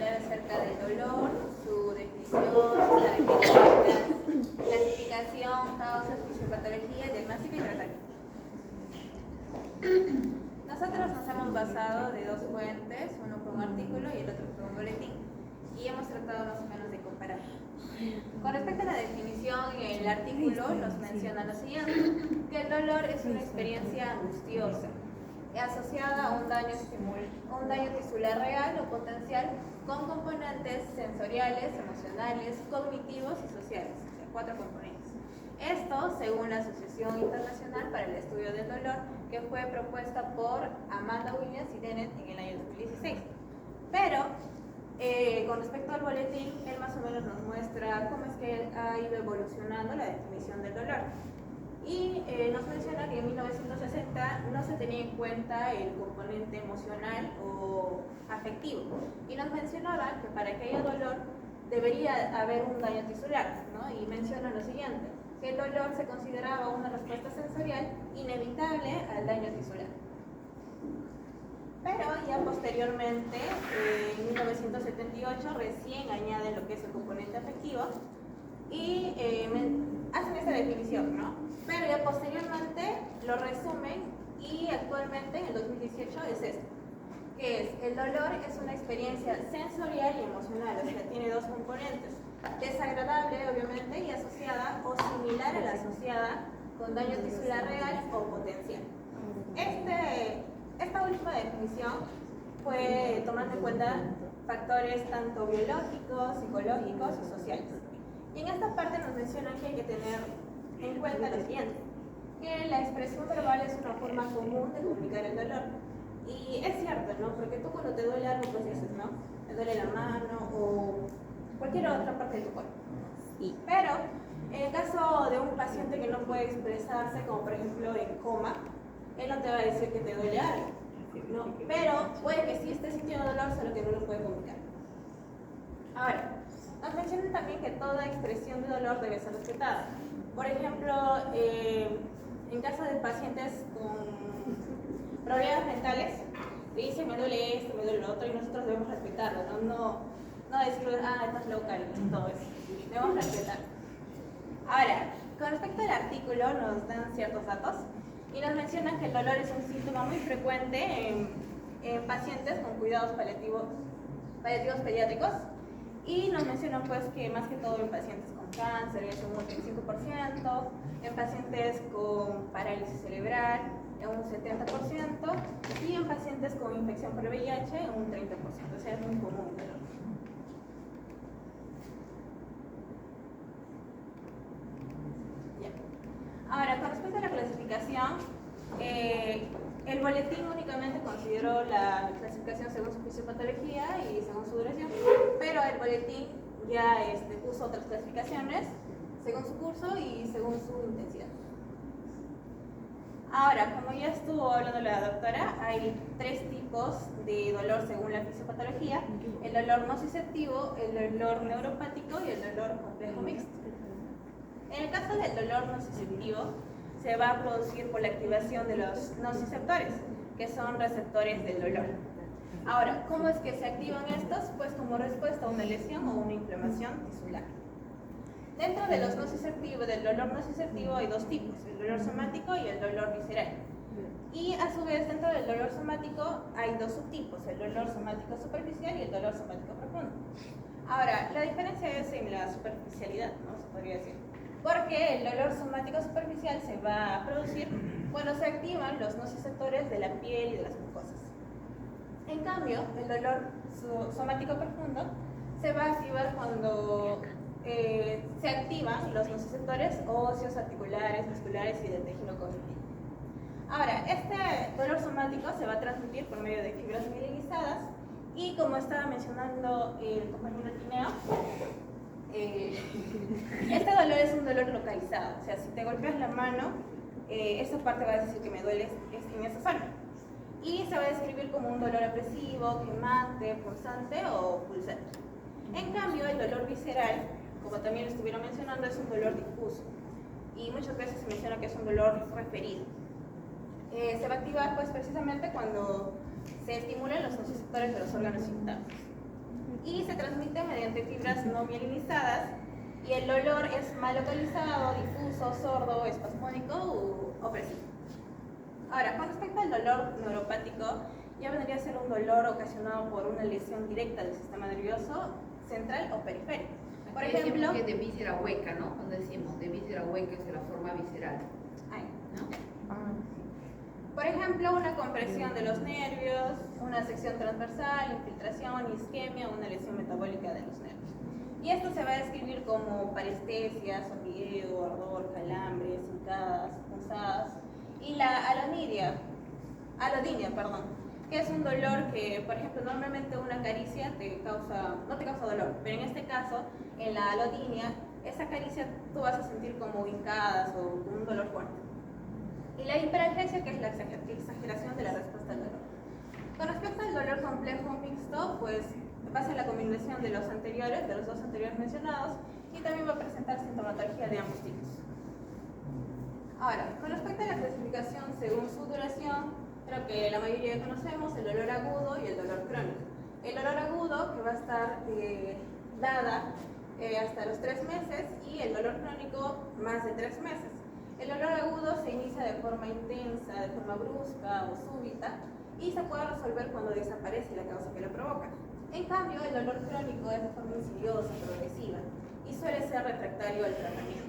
hablar acerca del dolor, su definición, características, clasificación, causas, fisiopatología, diagnóstico y tratamiento. Nosotros nos hemos basado de dos fuentes, uno fue un artículo y el otro fue un boletín, y hemos tratado más o menos de comparar. Con respecto a la definición, el artículo nos menciona lo siguiente, que el dolor es una experiencia angustiosa, asociada a un daño tisular real o potencial con componentes sensoriales, emocionales, cognitivos y sociales, o sea, 4 componentes. Esto según la Asociación Internacional para el Estudio del Dolor, que fue propuesta por Amanda Williams y Dennett en el año 2016. Pero, con respecto al boletín, él más o menos nos muestra cómo es que ha ido evolucionando la definición del dolor. Y nos menciona que en 1960 no se tenía en cuenta el componente emocional o afectivo. Y nos mencionaba que para que haya dolor debería haber un daño tisular, ¿no? Y menciona lo siguiente, que el dolor se consideraba una respuesta sensorial inevitable al daño tisular. Pero ya posteriormente, en 1978, recién añaden lo que es el componente afectivo y hacen esa definición, ¿no? Pero ya posteriormente lo resumen y actualmente en el 2018 es esto, que es el dolor es una experiencia sensorial y emocional, o sea, tiene dos componentes, desagradable obviamente y asociada o similar a la asociada con daño tisular real o potencial. Esta última definición fue tomando en cuenta factores tanto biológicos, psicológicos y sociales. Y en esta parte nos mencionan que hay que tener en cuenta lo siguiente, que la expresión verbal es una forma común de comunicar el dolor. Y es cierto, ¿no? Porque tú cuando te duele algo, pues dices, ¿no? Te duele la mano o cualquier otra parte de tu cuerpo. Pero en el caso de un paciente que no puede expresarse, como por ejemplo en coma, él no te va a decir que te duele algo, ¿no? Pero puede que sí esté sintiendo dolor, solo que no lo puede comunicar. Ahora, nos mencionan también que toda expresión de dolor debe ser respetada. Por ejemplo, en caso de pacientes con problemas mentales, le dicen me duele esto, me duele lo otro, y nosotros debemos respetarlo, no decirle, estás loca y todo eso. Debemos respetar. Ahora, con respecto al artículo, nos dan ciertos datos y nos mencionan que el dolor es un síntoma muy frecuente en pacientes con cuidados paliativos pediátricos. Y nos mencionan pues que más que todo en pacientes con cáncer es un 85%, en pacientes con parálisis cerebral en un 70% y en pacientes con infección por VIH en un 30%, o sea es muy común el dolor. Ahora, con respecto a la clasificación, el boletín únicamente consideró la clasificación según su fisiopatología y según su duración, pero el boletín ya puso otras clasificaciones según su curso y según su intensidad. Ahora, como ya estuvo hablando la doctora, hay 3 tipos de dolor según la fisiopatología: el dolor nociceptivo, el dolor neuropático y el dolor complejo mixto. En el caso del dolor nociceptivo, se va a producir por la activación de los nociceptores, que son receptores del dolor. Ahora, ¿cómo es que se activan estos? Pues como respuesta a una lesión o una inflamación tisular. Dentro de los nociceptivos, del dolor nociceptivo hay 2 tipos, el dolor somático y el dolor visceral. Y a su vez, dentro del dolor somático hay 2 subtipos, el dolor somático superficial y el dolor somático profundo. Ahora, la diferencia es en la superficialidad, ¿no? Se podría decir. Porque el dolor somático superficial se va a producir cuando se activan los nociceptores de la piel y de las mucosas. En cambio, el dolor somático profundo se va a activar cuando se activan los nociceptores óseos, articulares, musculares y del tejido cognitivo. Ahora, este dolor somático se va a transmitir por medio de fibras mielinizadas y, como estaba mencionando el compañero Tineo, este dolor es un dolor localizado, o sea, si te golpeas la mano, esta parte va a decir que me duele en esa zona. Y se va a describir como un dolor opresivo, quemante, punzante o pulsante. En cambio, el dolor visceral, como también lo estuvieron mencionando, es un dolor difuso. Y muchas veces se menciona que es un dolor referido. Se va a activar pues precisamente cuando se estimulan los nociceptores de los órganos internos. y se transmite mediante fibras no mielinizadas y el dolor es mal localizado, difuso, sordo, espasmódico u opresivo. Ahora, con respecto al dolor neuropático, ya vendría a ser un dolor ocasionado por una lesión directa del sistema nervioso central o periférico. Por ejemplo, que de víscera hueca, ¿no? Cuando decimos de víscera hueca es de la forma visceral, ¿no? Por ejemplo, una compresión de los nervios, una sección transversal, infiltración, isquemia, una lesión metabólica de los nervios. Y esto se va a describir como parestesias, hormigueo, ardor, calambres, hincadas, punzadas. Y la alodinia, que es un dolor que, por ejemplo, normalmente una caricia no te causa dolor, pero en este caso, en la alodinia, esa caricia tú vas a sentir como hincadas o un dolor fuerte. Y la hiperalgesia, que es la exageración de la respuesta al dolor. Con respecto al dolor complejo mixto, pues va a ser la combinación de los dos anteriores mencionados, y también va a presentar sintomatología de ambos tipos. Ahora, con respecto a la clasificación según su duración, creo que la mayoría ya conocemos el dolor agudo y el dolor crónico. El dolor agudo, que va a estar dada hasta los 3 meses, y el dolor crónico más de 3 meses. El dolor agudo se inicia de forma intensa, de forma brusca o súbita, y se puede resolver cuando desaparece la causa que lo provoca. En cambio, el dolor crónico es de forma insidiosa, progresiva, y suele ser refractario al tratamiento.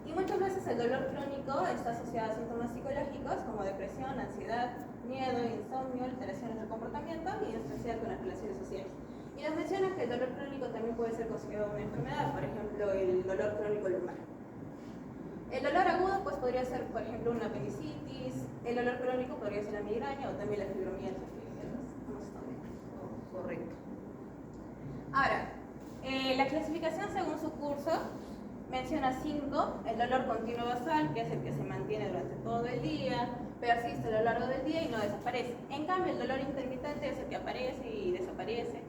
Y muchas veces el dolor crónico está asociado a síntomas psicológicos como depresión, ansiedad, miedo, insomnio, alteraciones del comportamiento y en especial con las relaciones sociales. Y nos menciona que el dolor crónico también puede ser considerado una enfermedad, por ejemplo, el dolor crónico lumbar. El dolor agudo pues podría ser, por ejemplo, una apendicitis, el dolor crónico podría ser la migraña o también la fibromialgia, que hemos estado viendo. Correcto. Ahora, la clasificación según su curso menciona 5, el dolor continuo basal, que es el que se mantiene durante todo el día, persiste a lo largo del día y no desaparece. En cambio, el dolor intermitente es el que aparece y desaparece,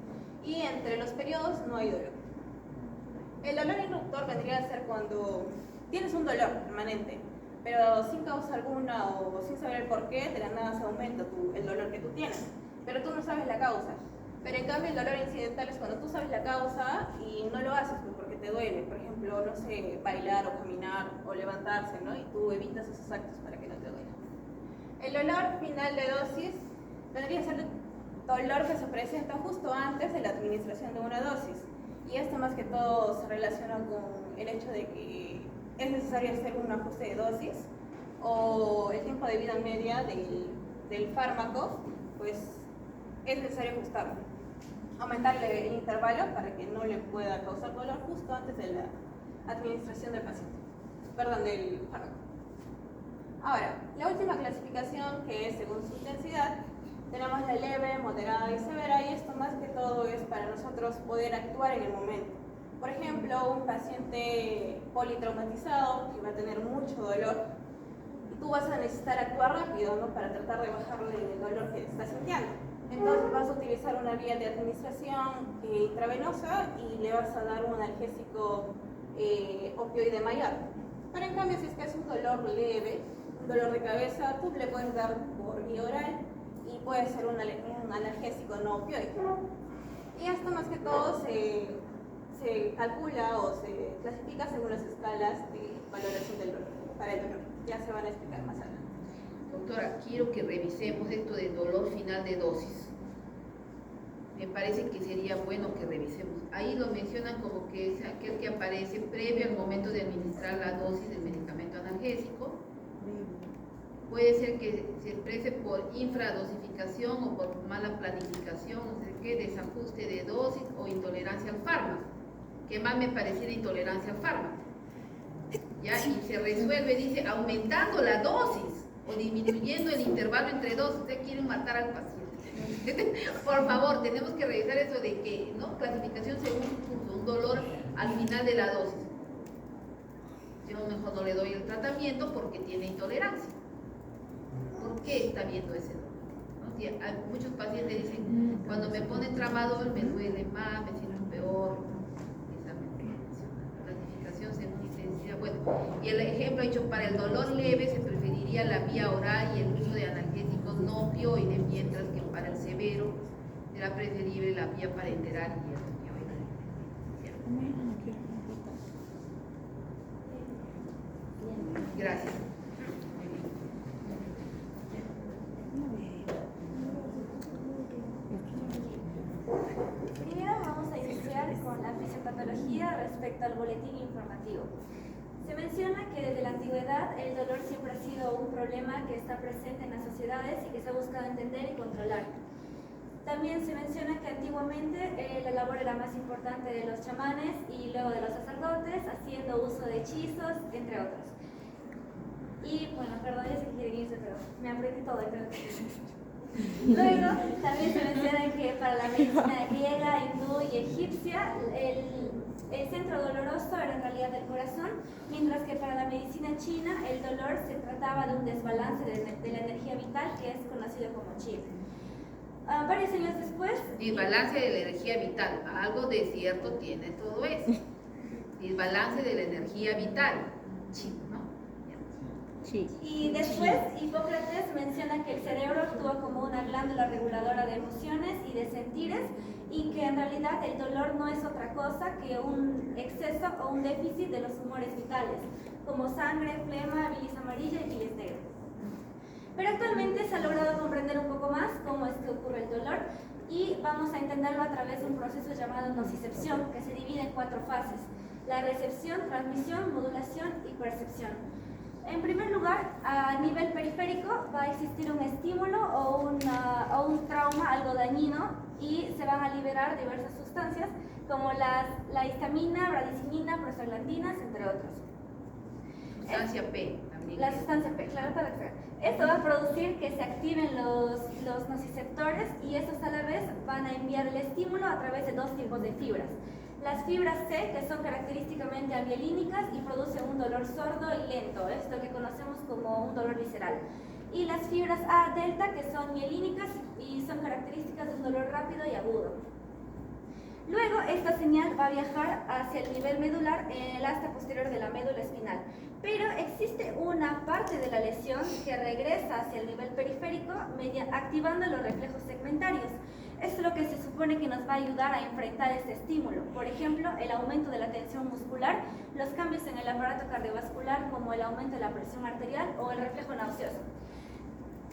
y entre los periodos no hay dolor. El dolor interruptor vendría a ser cuando tienes un dolor permanente, pero sin causa alguna o sin saber el por qué, de la nada se aumenta el dolor que tú tienes, pero tú no sabes la causa. Pero en cambio el dolor incidental es cuando tú sabes la causa y no lo haces porque te duele. Por ejemplo, no sé, bailar o caminar o levantarse, ¿no? Y tú evitas esos actos para que no te duela. El dolor final de dosis vendría a ser el dolor que se presenta justo antes de la administración de una dosis. Y esto más que todo se relaciona con el hecho de que es necesario hacer un ajuste de dosis o el tiempo de vida media del fármaco, pues es necesario ajustarlo. Aumentarle el intervalo para que no le pueda causar dolor justo antes de la administración del fármaco. Ahora, la última clasificación, que es según su intensidad, tenemos la leve, moderada y severa, y esto más que todo es para nosotros poder actuar en el momento. Por ejemplo, un paciente politraumatizado que va a tener mucho dolor, y tú vas a necesitar actuar rápido, ¿no? Para tratar de bajarle el dolor que está sintiendo. Entonces vas a utilizar una vía de administración intravenosa y le vas a dar un analgésico opioide mayor. Pero en cambio, si es que es un dolor leve, un dolor de cabeza, tú le puedes dar por vía oral y puede ser un analgésico no opioide. Y esto más que todo se calcula o se clasifica según las escalas de valoración del dolor, para el dolor. Ya se van a explicar más adelante. Doctora, quiero que revisemos esto del dolor final de dosis. Me parece que sería bueno que revisemos. Ahí lo mencionan como que es aquel que aparece previo al momento de administrar la dosis del medicamento analgésico. Puede ser que se exprese por infradosificación o por mala planificación, no sé qué, desajuste de dosis o intolerancia al fármaco. Que más me pareciera intolerancia al fármaco. ¿Ya? Y se resuelve, dice, aumentando la dosis o disminuyendo el intervalo entre dosis. Usted quiere matar al paciente. Por favor, tenemos que revisar eso de que, ¿no? Clasificación según un dolor al final de la dosis. Yo mejor no le doy el tratamiento porque tiene intolerancia. ¿Por qué está viendo ese dolor? ¿No? Sí, muchos pacientes dicen, cuando me ponen tramadol me duele más, me siento peor. Clasificación según intensidad. Bueno, y el ejemplo hecho para el dolor leve se preferiría la vía oral y el uso de analgésicos no opioides, mientras que para el severo será preferible la vía parenteral y el Gracias. Primero vamos a iniciar con la fisiopatología respecto al boletín informativo. Se menciona que desde la antigüedad el dolor siempre ha sido un problema que está presente en las sociedades y que se ha buscado entender y controlar. También se menciona que antiguamente la labor era más importante de los chamanes y luego de los sacerdotes, haciendo uso de hechizos, entre otros. Y bueno, perdón, ya sé que quieren irse, pero me aprendí todo. Luego también se menciona que para la medicina griega, hindú y egipcia, el centro doloroso era en realidad el corazón, mientras que para la medicina china el dolor se trataba de un desbalance de la energía vital que es conocido como chi. Varios años después... Desbalance de la energía vital, algo de cierto tiene todo eso. Desbalance de la energía vital, chi, ¿no? Sí. Y después Hipócrates menciona que el cerebro actúa como una glándula reguladora de emociones y de sentires y que en realidad el dolor no es otra cosa que un exceso o un déficit de los humores vitales, como sangre, flema, bilis amarilla y bilis negra. Pero actualmente se ha logrado comprender un poco más cómo es que ocurre el dolor y vamos a entenderlo a través de un proceso llamado nocicepción, que se divide en 4 fases: la recepción, transmisión, modulación y percepción. En primer lugar, a nivel periférico va a existir un estímulo o un trauma, algo dañino, y se van a liberar diversas sustancias como la histamina, bradicinina, prostaglandinas, entre otros. Sustancia P también. La sustancia P, claro, para que esto va a producir que se activen los nociceptores y estos a la vez van a enviar el estímulo a través de 2 tipos de fibras. Las fibras C, que son característicamente angiolínicas y producen un dolor sordo y lento, es lo que conocemos como un dolor visceral. Y las fibras A delta, que son mielínicas y son características de un dolor rápido y agudo. Luego, esta señal va a viajar hacia el nivel medular en el asta posterior de la médula espinal. Pero existe una parte de la lesión que regresa hacia el nivel periférico activando los reflejos segmentarios. Esto es lo que se supone que nos va a ayudar a enfrentar este estímulo. Por ejemplo, el aumento de la tensión muscular, los cambios en el aparato cardiovascular como el aumento de la presión arterial o el reflejo nauseoso.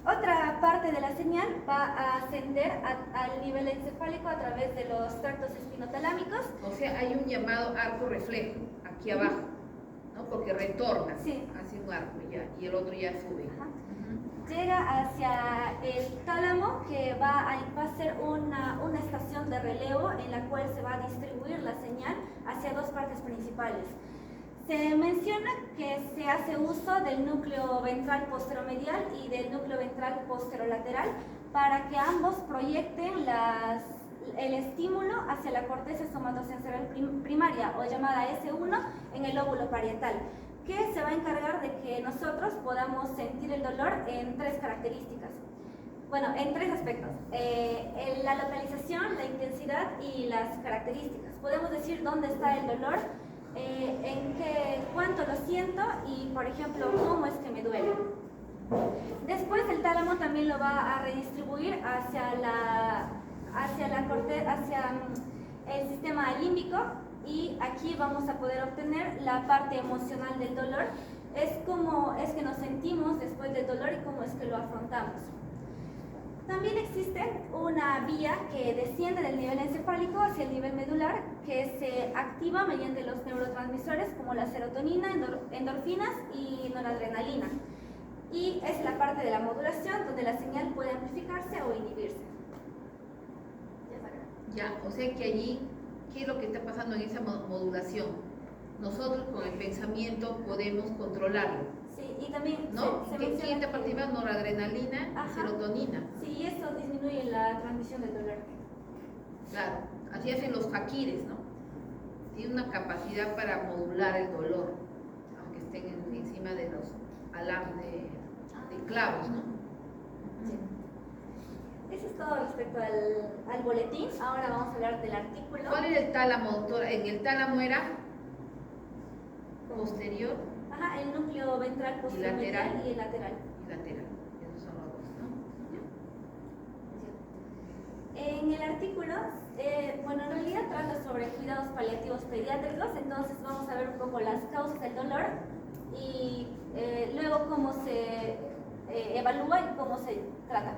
Otra parte de la señal va a ascender al nivel encefálico a través de los tractos espinotalámicos. O sea, hay un llamado arco reflejo aquí abajo, ¿no? Porque retorna hacia un arco ya, y el otro ya sube. Ajá. Llega hacia el tálamo, que va a ser una estación de relevo en la cual se va a distribuir la señal hacia 2 partes principales. Se menciona que se hace uso del núcleo ventral posteromedial y del núcleo ventral posterolateral para que ambos proyecten el estímulo hacia la corteza somatosensorial primaria, o llamada S1, en el lóbulo parietal, que se va a encargar de que nosotros podamos sentir el dolor en 3 características. Bueno, en 3 aspectos: la localización, la intensidad y las características. Podemos decir dónde está el dolor, cuánto lo siento y, por ejemplo, cómo es que me duele. Después el tálamo también lo va a redistribuir hacia el sistema límbico, y aquí vamos a poder obtener la parte emocional del dolor. Es cómo es que nos sentimos después del dolor y cómo es que lo afrontamos. También existe una vía que desciende del nivel encefálico hacia el nivel medular, que se activa mediante los neurotransmisores como la serotonina, endorfinas y noradrenalina. Y es la parte de la modulación donde la señal puede amplificarse o inhibirse. Ya, o sea que allí, ¿qué es lo que está pasando en esa modulación? Nosotros con el pensamiento podemos controlarlo. Sí, y también ¿no? se ¿Qué menciona está participando? Noradrenalina y serotonina. Sí, y eso disminuye la transmisión del dolor. Claro, así hacen los faquires, ¿no? Tienen una capacidad para modular el dolor, aunque estén encima de los alambres de clavos, ¿no? Sí. Eso es todo respecto al boletín. Ahora vamos a hablar del artículo. ¿Cuál era el tálamo, doctora? En el tálamo era posterior. Ajá, el núcleo ventral posterior y el lateral. Y lateral, esos son los dos, ¿no? En el artículo, bueno, en realidad trata sobre cuidados paliativos pediátricos, entonces vamos a ver un poco las causas del dolor y luego cómo se evalúa y cómo se trata.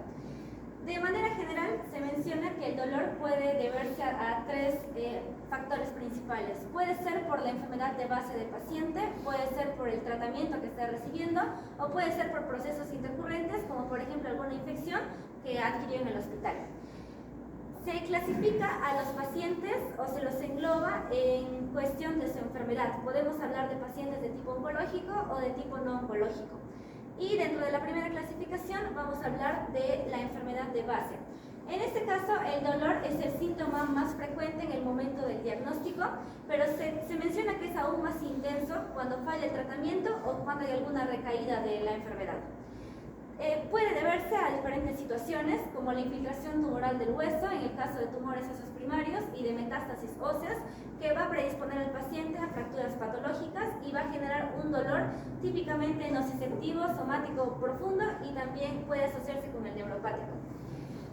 De manera general, se menciona que el dolor puede deberse a tres factores principales. Puede ser por la enfermedad de base del paciente, puede ser por el tratamiento que está recibiendo o puede ser por procesos intercurrentes, como por ejemplo alguna infección que adquirió en el hospital. Se clasifica a los pacientes o se los engloba en cuestión de su enfermedad. Podemos hablar de pacientes de tipo oncológico o de tipo no oncológico. Y dentro de la primera clasificación vamos a hablar de la enfermedad de base. En este caso, el dolor es el síntoma más frecuente en el momento del diagnóstico, pero se menciona que es aún más intenso cuando falla el tratamiento o cuando hay alguna recaída de la enfermedad. Puede deberse a diferentes situaciones, como la infiltración tumoral del hueso, en el caso de tumores óseos primarios y de metástasis óseas, que va a predisponer al paciente a fracturas patológicas y va a generar un dolor típicamente nociceptivo, somático profundo y también puede asociarse con el neuropático.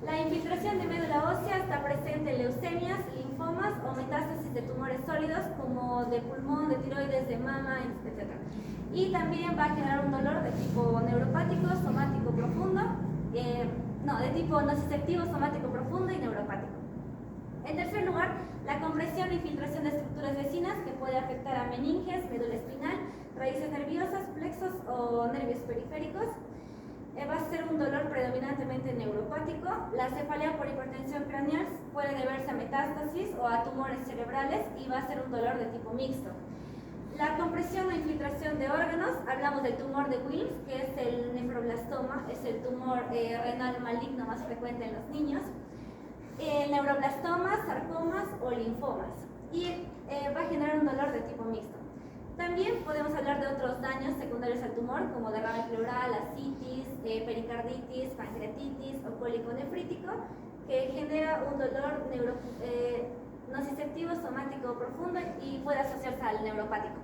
La infiltración de médula ósea está presente en leucemias, linfomas o metástasis de tumores sólidos como de pulmón, de tiroides, de mama, etc. Y también va a generar un dolor de tipo neuropático, somático profundo, de tipo nociceptivo, somático profundo y neuropático. En tercer lugar, la compresión e infiltración de estructuras vecinas que puede afectar a meninges, médula espinal, raíces nerviosas, plexos o nervios periféricos. Va a ser un dolor predominantemente neuropático. La cefalea por hipertensión craneal puede deberse a metástasis o a tumores cerebrales y va a ser un dolor de tipo mixto. La compresión o infiltración de órganos, hablamos del tumor de Wilms, que es el nefroblastoma, es el tumor renal maligno más frecuente en los niños. Neuroblastomas, sarcomas o linfomas. Y va a generar un dolor de tipo mixto. También podemos hablar de otros daños secundarios al tumor, como derrame pleural, ascitis, pericarditis, pancreatitis o cólico nefrítico, que genera un dolor nociceptivo, somático profundo y puede asociarse al neuropático.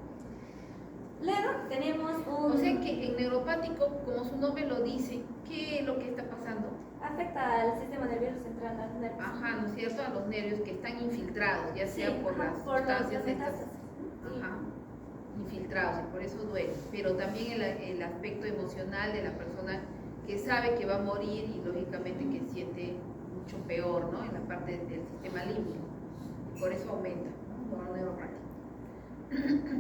Luego tenemos un... O sea que en neuropático, como su nombre lo dice, ¿qué es lo que está pasando? Afecta al sistema nervioso central, a los nervios. Ajá, ¿no es cierto? A los nervios que están infiltrados, ya sea Sí, por las por sustancias las estas. metástasis. Ajá, infiltrados, y por eso duele. Pero también el aspecto emocional de la persona que sabe que va a morir y lógicamente que siente mucho peor, ¿no? En la parte del sistema límbico. Por eso aumenta, ¿no? Dolor neuropático.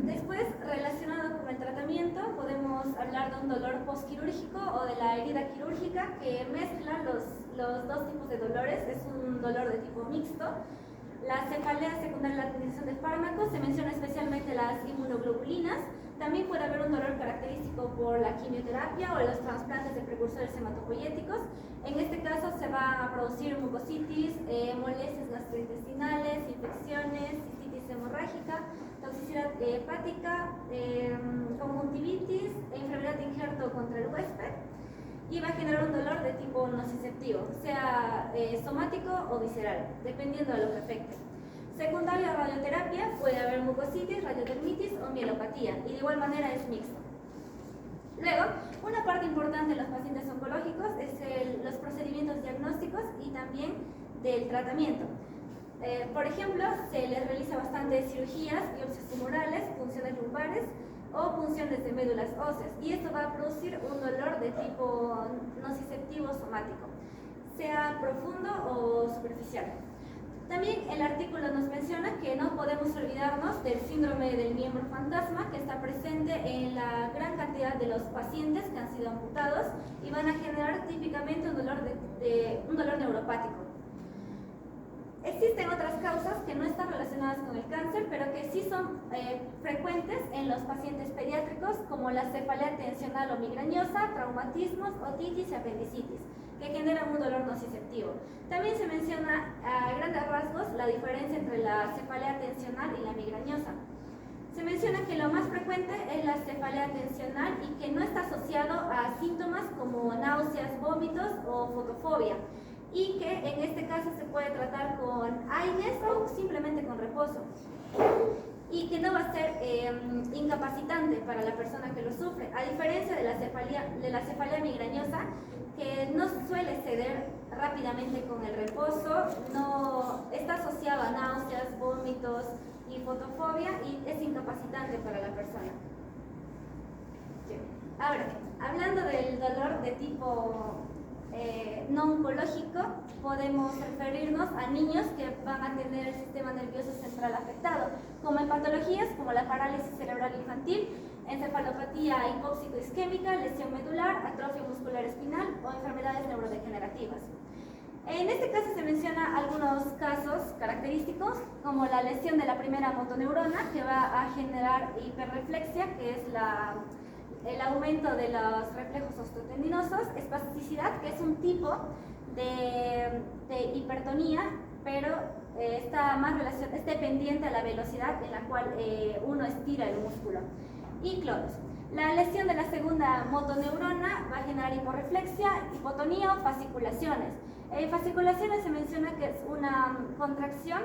Después, relacionado con el tratamiento, podemos hablar de un dolor postquirúrgico o de la herida quirúrgica que mezcla los dos tipos de dolores. Es un dolor de tipo mixto. La cefalea secundaria a la utilización de fármacos, se menciona especialmente las inmunoglobulinas. También puede haber un dolor característico por la quimioterapia o los trasplantes de precursores hematopoyéticos. En este caso se va a producir mucositis, molestias gastrointestinales, infecciones, cistitis hemorrágica, toxicidad hepática, conjuntivitis, enfermedad de injerto contra el huésped, y va a generar un dolor de tipo nociceptivo, sea somático o visceral, dependiendo de lo que afecte. Secundario a radioterapia puede haber mucositis, radiodermitis o mielopatía, y de igual manera es mixto. Luego, una parte importante de los pacientes oncológicos es los procedimientos diagnósticos y también del tratamiento. Por ejemplo, se les realiza bastantes cirugías, biopsias tumorales, punciones lumbares o punciones de médulas óseas, y esto va a producir un dolor de tipo nociceptivo somático, sea profundo o superficial. También el artículo nos menciona que no podemos olvidarnos del síndrome del miembro fantasma, que está presente en la gran cantidad de los pacientes que han sido amputados y van a generar típicamente un dolor neuropático. Existen otras causas que no están relacionadas con el cáncer, pero que sí son frecuentes en los pacientes pediátricos, como la cefalea tensional o migrañosa, traumatismos, otitis y apendicitis, que generan un dolor nociceptivo. También se menciona a grandes rasgos la diferencia entre la cefalea tensional y la migrañosa. Se menciona que lo más frecuente es la cefalea tensional y que no está asociado a síntomas como náuseas, vómitos o fotofobia, y que en este caso se puede tratar con AINES o simplemente con reposo. y que no va a ser incapacitante para la persona que lo sufre, a diferencia de la cefalea migrañosa, que no suele ceder rápidamente con el reposo, no está asociada a náuseas, vómitos y fotofobia y es incapacitante para la persona. Ahora, hablando del dolor de tipo no oncológico, podemos referirnos a niños que van a tener el sistema nervioso central afectado, como en patologías como la parálisis cerebral infantil, encefalopatía hipóxico-isquémica, lesión medular, atrofia muscular espinal o enfermedades neurodegenerativas. En este caso se menciona algunos casos característicos, como la lesión de la primera motoneurona, que va a generar hiperreflexia, que es el aumento de los reflejos osteotendinosos, espasticidad, que es un tipo de hipertonía, pero es dependiente a la velocidad en la cual uno estira el músculo. Y cloros. La lesión de la segunda motoneurona va a generar hiporreflexia, hipotonía o fasciculaciones. Fasciculaciones se menciona que es una contracción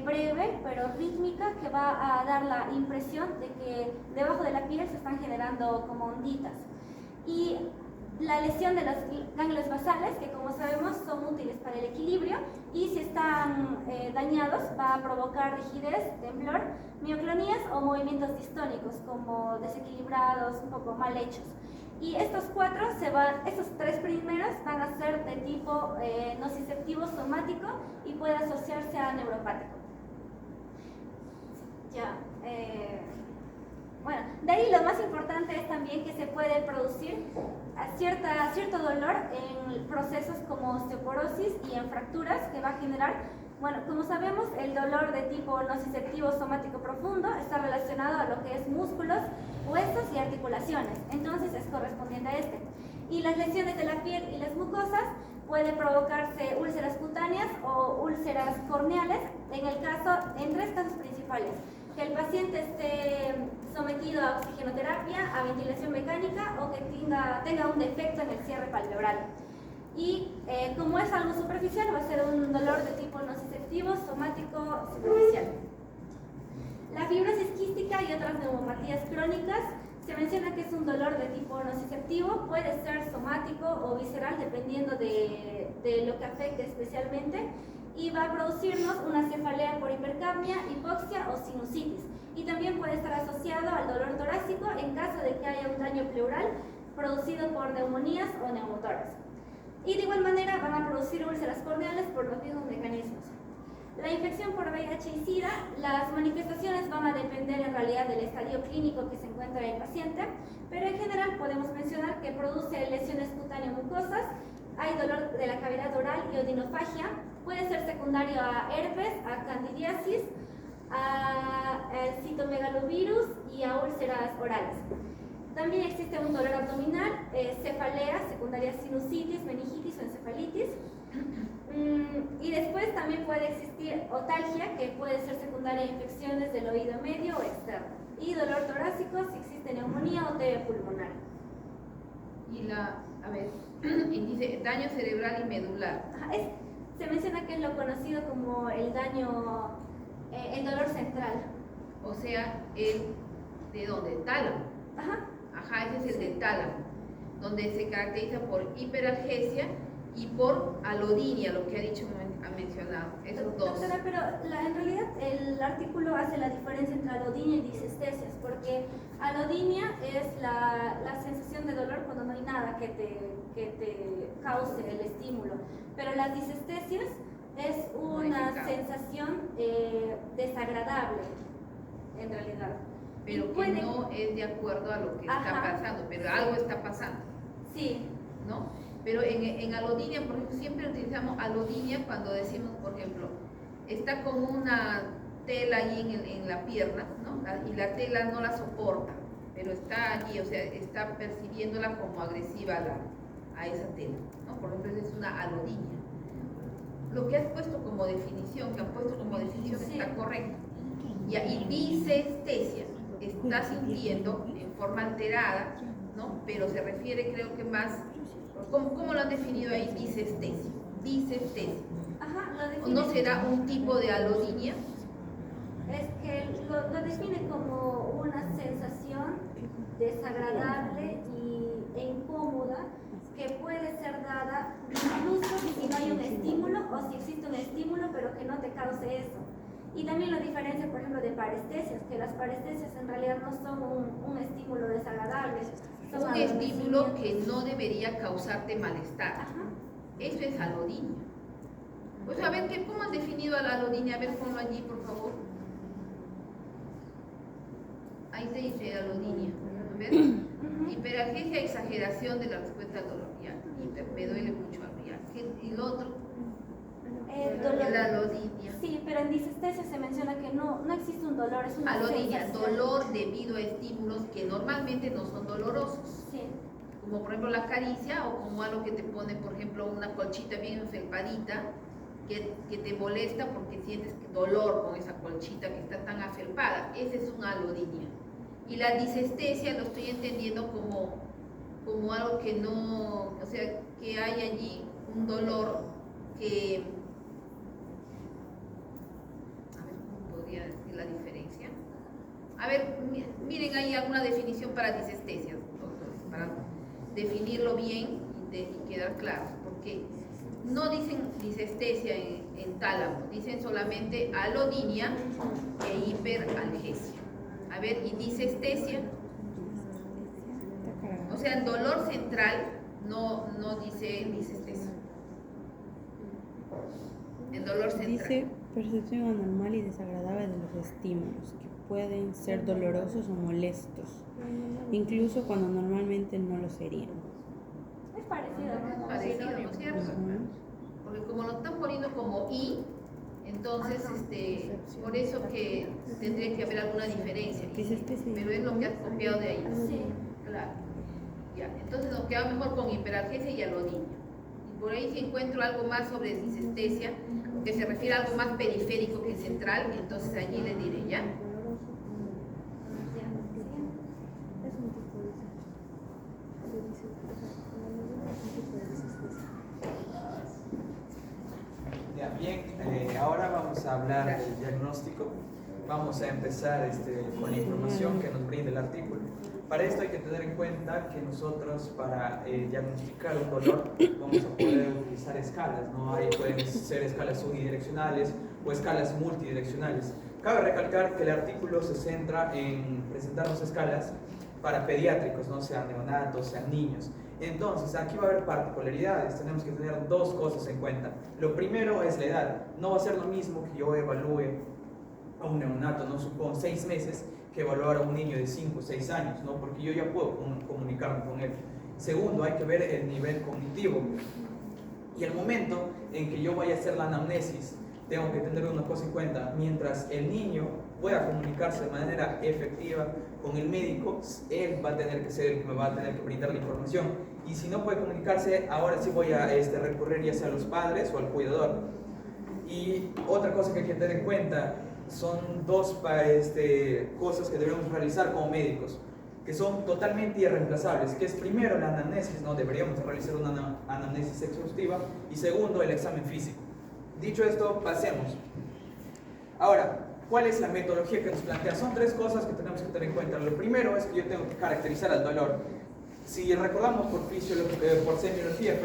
breve pero rítmica que va a dar la impresión de que debajo de la piel se están generando como onditas. Y la lesión de los ganglios basales, que como sabemos son útiles para el equilibrio, y si están dañados va a provocar rigidez, temblor, mioclonías o movimientos distónicos como desequilibrados, un poco mal hechos. Y estos tres primeros van a ser de tipo nociceptivo somático y puede asociarse a neuropático. Bueno, de ahí lo más importante es también que se puede producir cierto dolor en procesos como osteoporosis y en fracturas que va a generar, bueno, como sabemos, el dolor de tipo nociceptivo somático profundo está relacionado a lo que es músculos, huesos y articulaciones, entonces es correspondiente a este. Y las lesiones de la piel y las mucosas pueden provocarse úlceras cutáneas o úlceras corneales, en tres casos principales: que el paciente esté sometido a oxigenoterapia, a ventilación mecánica o que tenga un defecto en el cierre palpebral. Y como es algo superficial, va a ser un dolor de tipo nociceptivo somático superficial. La fibrosis quística y otras neumopatías crónicas se menciona que es un dolor de tipo nociceptivo, puede ser somático o visceral dependiendo de lo que afecte especialmente, y va a producirnos una cefalea por hipercapnia, hipoxia o sinusitis. Y también puede estar asociado al dolor torácico en caso de que haya un daño pleural producido por neumonías o neumotórax. Y de igual manera van a producir úlceras corneales por los mismos mecanismos. La infección por VIH y SIDA, las manifestaciones van a depender en realidad del estadio clínico que se encuentra el paciente, pero en general podemos mencionar que produce lesiones cutáneo-mucosas, hay dolor de la cavidad oral y odinofagia, puede ser secundario a herpes, a candidiasis, a citomegalovirus y a úlceras orales. También existe un dolor abdominal, cefalea, secundaria a sinusitis, meningitis o encefalitis. Y después también puede existir otalgia, que puede ser secundaria a infecciones del oído medio o externo. Y dolor torácico si existe neumonía o TB pulmonar. Y dice daño cerebral y medular. Se menciona que es lo conocido como el dolor central. O sea, ¿de dónde? Tálamo. Ese es el del tálamo, donde se caracteriza por hiperalgesia y por alodinia, lo que ha mencionado, esos dos. Doctora, pero en realidad el artículo hace la diferencia entre alodinia y disestesias, porque alodinia es la sensación de dolor cuando no hay nada que te cause el estímulo, pero las disestesias es una sensación desagradable, en realidad. Pero que no es de acuerdo a lo que está pasando, pero algo está pasando. Sí. ¿No? Pero en alodinia, por ejemplo, siempre utilizamos alodinia cuando decimos, por ejemplo, está con una tela allí en la pierna, ¿no? Y la tela no la soporta, pero está allí, o sea, está percibiéndola como agresiva a esa tela, ¿no? Por ejemplo, esa es una alodinia. Lo que has puesto como definición, está correcto. Y disestesia, está sintiendo en forma alterada, ¿no? Pero se refiere, creo que más, ¿cómo lo han definido ahí? Disestesia. Lo ¿No será un tipo de alodinia? Es que lo define como una sensación desagradable e incómoda que puede ser dada incluso si no hay un estímulo o si existe un estímulo pero que no te cause eso. Y también lo diferencia, por ejemplo, de parestesias, que las parestesias en realidad no son un estímulo desagradable. Son Un estímulo que no debería causarte malestar. Ajá. Eso es alodinia. Pues a ver, ¿cómo han definido a la alodinia? A ver, ponlo allí, por favor. Ahí te dice alodinia. A ver. Hiperalgesia, exageración de la respuesta al dolor. Ya. Me duele mucho algo. Ya. Y lo otro, la alodinia. Sí, pero en disestesia se menciona que no existe un dolor, es una Alodinia, sensación. dolor debido a estímulos que normalmente no son dolorosos. Sí. Como por ejemplo la caricia o como algo que te pone, por ejemplo, una colchita bien enfelpadita que te molesta porque sientes dolor con esa colchita que está tan afelpada. Esa es una alodinia. Y la disestesia lo estoy entendiendo como algo que no, o sea, que hay allí un dolor que, a ver, ¿cómo podría decir la diferencia? A ver, miren, hay alguna definición para disestesia, doctores, para definirlo bien y quedar claros, porque no dicen disestesia en tálamo, dicen solamente alodinia e hiperalgesia. A ver, y disestesia, o sea, el dolor central no dice disestesia. El dolor central. Dice percepción anormal y desagradable de los estímulos, que pueden ser dolorosos o molestos, incluso cuando normalmente no lo serían. Es parecido, ¿no? Parecido, ¿no es cierto? Porque como lo están poniendo como I, entonces por eso que tendría que haber alguna diferencia. Pero es lo que has copiado de ahí. Sí. Claro. Ya, entonces nos queda mejor con hiperalgesia y alodinia. Y por ahí si encuentro algo más sobre disestesia, que se refiere a algo más periférico que central, entonces allí le diré, ¿ya? Ya, bien, ahora vamos a hablar del diagnóstico. Vamos a empezar con la información que nos brinda el artículo. Para esto hay que tener en cuenta que nosotros para diagnosticar un dolor vamos a poder utilizar escalas, ¿no? Ahí pueden ser escalas unidireccionales o escalas multidireccionales. Cabe recalcar que el artículo se centra en presentarnos escalas para pediátricos, no sean neonatos, sean niños. Entonces, aquí va a haber particularidades, tenemos que tener dos cosas en cuenta. Lo primero es la edad. No va a ser lo mismo que yo evalúe a un neonato, no supongo 6 meses, que evaluar a un niño de 5 o 6 años, ¿no? Porque yo ya puedo comunicarme con él. Segundo, hay que ver el nivel cognitivo. Y el momento en que yo vaya a hacer la anamnesis, tengo que tener una cosa en cuenta. Mientras el niño pueda comunicarse de manera efectiva con el médico, él va a tener que ser el que me va a tener que brindar la información. Y si no puede comunicarse, ahora sí voy a recurrir ya sea a los padres o al cuidador. Y otra cosa que hay que tener en cuenta son dos cosas que debemos realizar como médicos, que son totalmente irreemplazables, que es primero la anamnesis, ¿no? Deberíamos realizar una anamnesis exhaustiva, y segundo, el examen físico. Dicho esto, pasemos. Ahora, ¿cuál es la metodología que nos plantea? Son 3 cosas que tenemos que tener en cuenta. Lo primero es que yo tengo que caracterizar al dolor. Si recordamos por semiología,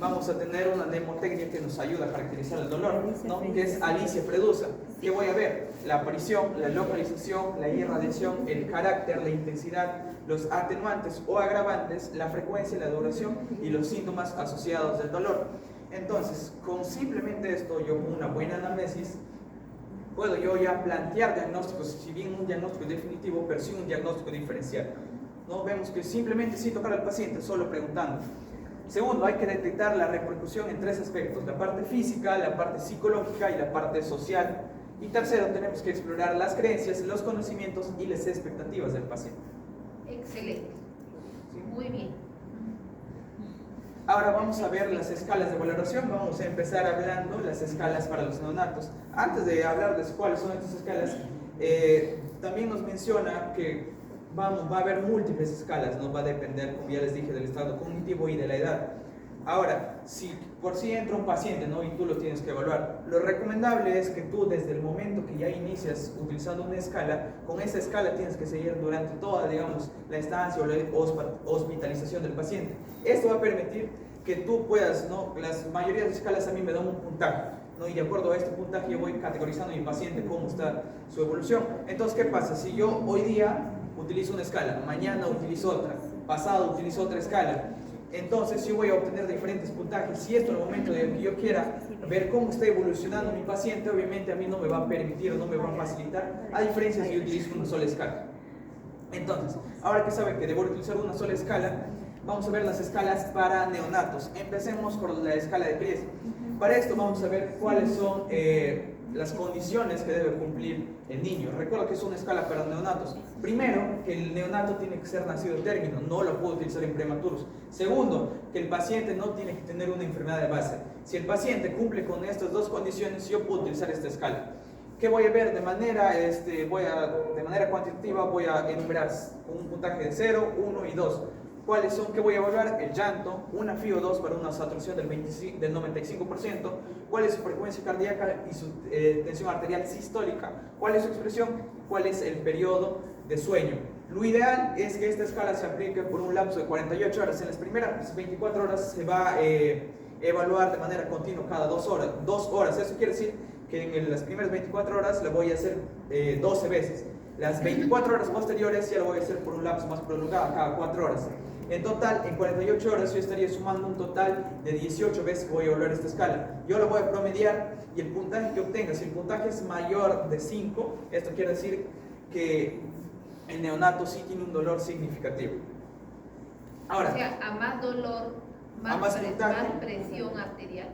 vamos a tener una mnemotecnia que nos ayuda a caracterizar el dolor, ¿no? Que es Alicia Fredusa. ¿Qué voy a ver? La aparición, la localización, la irradiación, el carácter, la intensidad, los atenuantes o agravantes, la frecuencia, la duración y los síntomas asociados del dolor. Entonces, con simplemente esto, yo con una buena anamnesis, puedo yo ya plantear diagnósticos, si bien un diagnóstico definitivo, pero sí un diagnóstico diferencial. ¿No? Vemos que simplemente sin tocar al paciente, solo preguntando. Segundo, hay que detectar la repercusión en 3 aspectos: la parte física, la parte psicológica y la parte social. Y tercero, tenemos que explorar las creencias, los conocimientos y las expectativas del paciente. Excelente. Muy bien. Ahora vamos a ver las escalas de valoración. Vamos a empezar hablando las escalas para los neonatos. Antes de hablarles cuáles son estas escalas, también nos menciona que va a haber múltiples escalas, no va a depender, como ya les dije, del estado cognitivo y de la edad. Ahora, si por si entra un paciente, ¿no? Y tú lo tienes que evaluar. Lo recomendable es que tú desde el momento que ya inicias utilizando una escala, con esa escala tienes que seguir durante toda, digamos, la estancia o la hospitalización del paciente. Esto va a permitir que tú puedas, ¿no? Las mayorías de escalas a mí me dan un puntaje, ¿no? Y de acuerdo a este puntaje yo voy categorizando a mi paciente cómo está su evolución. Entonces, ¿qué pasa? Si yo hoy día utilizo una escala, mañana utilizo otra, pasado utilizo otra escala, entonces yo voy a obtener diferentes puntajes. Si esto en el momento de que yo quiera ver cómo está evolucionando mi paciente, obviamente a mí no me va a permitir o no me va a facilitar, a diferencia si yo utilizo una sola escala. Entonces, ahora que saben que debo utilizar una sola escala, vamos a ver las escalas para neonatos. Empecemos con la escala de Price. Para esto vamos a ver cuáles son las condiciones que debe cumplir el niño. Recuerda que es una escala para neonatos. Primero, que el neonato tiene que ser nacido término, no lo puedo utilizar en prematuros. Segundo, que el paciente no tiene que tener una enfermedad de base. Si el paciente cumple con estas dos condiciones, yo puedo utilizar esta escala. ¿Qué voy a ver? De manera cuantitativa voy a enumerar un puntaje de 0, 1 y 2. ¿Cuáles son? ¿Qué voy a evaluar? El llanto, una FIO 2 para una saturación del 95%, cuál es su frecuencia cardíaca y su tensión arterial sistólica, cuál es su expresión, cuál es el periodo de sueño. Lo ideal es que esta escala se aplique por un lapso de 48 horas. En las primeras 24 horas se va a evaluar de manera continua cada 2 horas. 2 horas, eso quiere decir que en las primeras 24 horas lo voy a hacer 12 veces. Las 24 horas posteriores ya lo voy a hacer por un lapso más prolongado, cada 4 horas. En total, en 48 horas yo estaría sumando un total de 18 veces que voy a evaluar esta escala. Yo lo voy a promediar y el puntaje que obtenga, si el puntaje es mayor de 5, esto quiere decir que el neonato sí tiene un dolor significativo. Ahora, o sea, a más dolor, más presión arterial.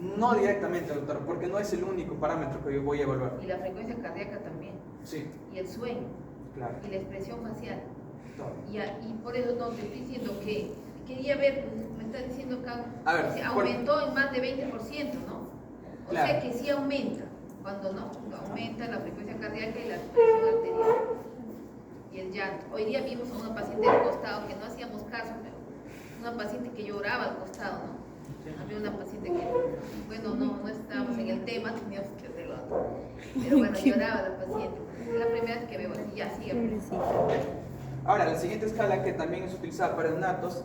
No directamente, doctor, porque no es el único parámetro que yo voy a evaluar. Y la frecuencia cardíaca también. Sí. Y el sueño. Claro. Y la expresión facial. Todo. Y por eso no te estoy diciendo que quería ver, me está diciendo acá, A ver, que aumentó en más de 20%, ¿no? O Claro. sea que sí aumenta, cuando no, aumenta la frecuencia cardíaca y la presión arterial y el llanto. Hoy día vimos a una paciente al costado que no hacíamos caso, pero una paciente que lloraba al costado, ¿no? Había una paciente que, bueno, no estábamos en el tema, teníamos que hacerlo, pero bueno, lloraba la paciente. Es la primera vez que veo así, ya sigue. Ahora, la siguiente escala que también es utilizada para neonatos,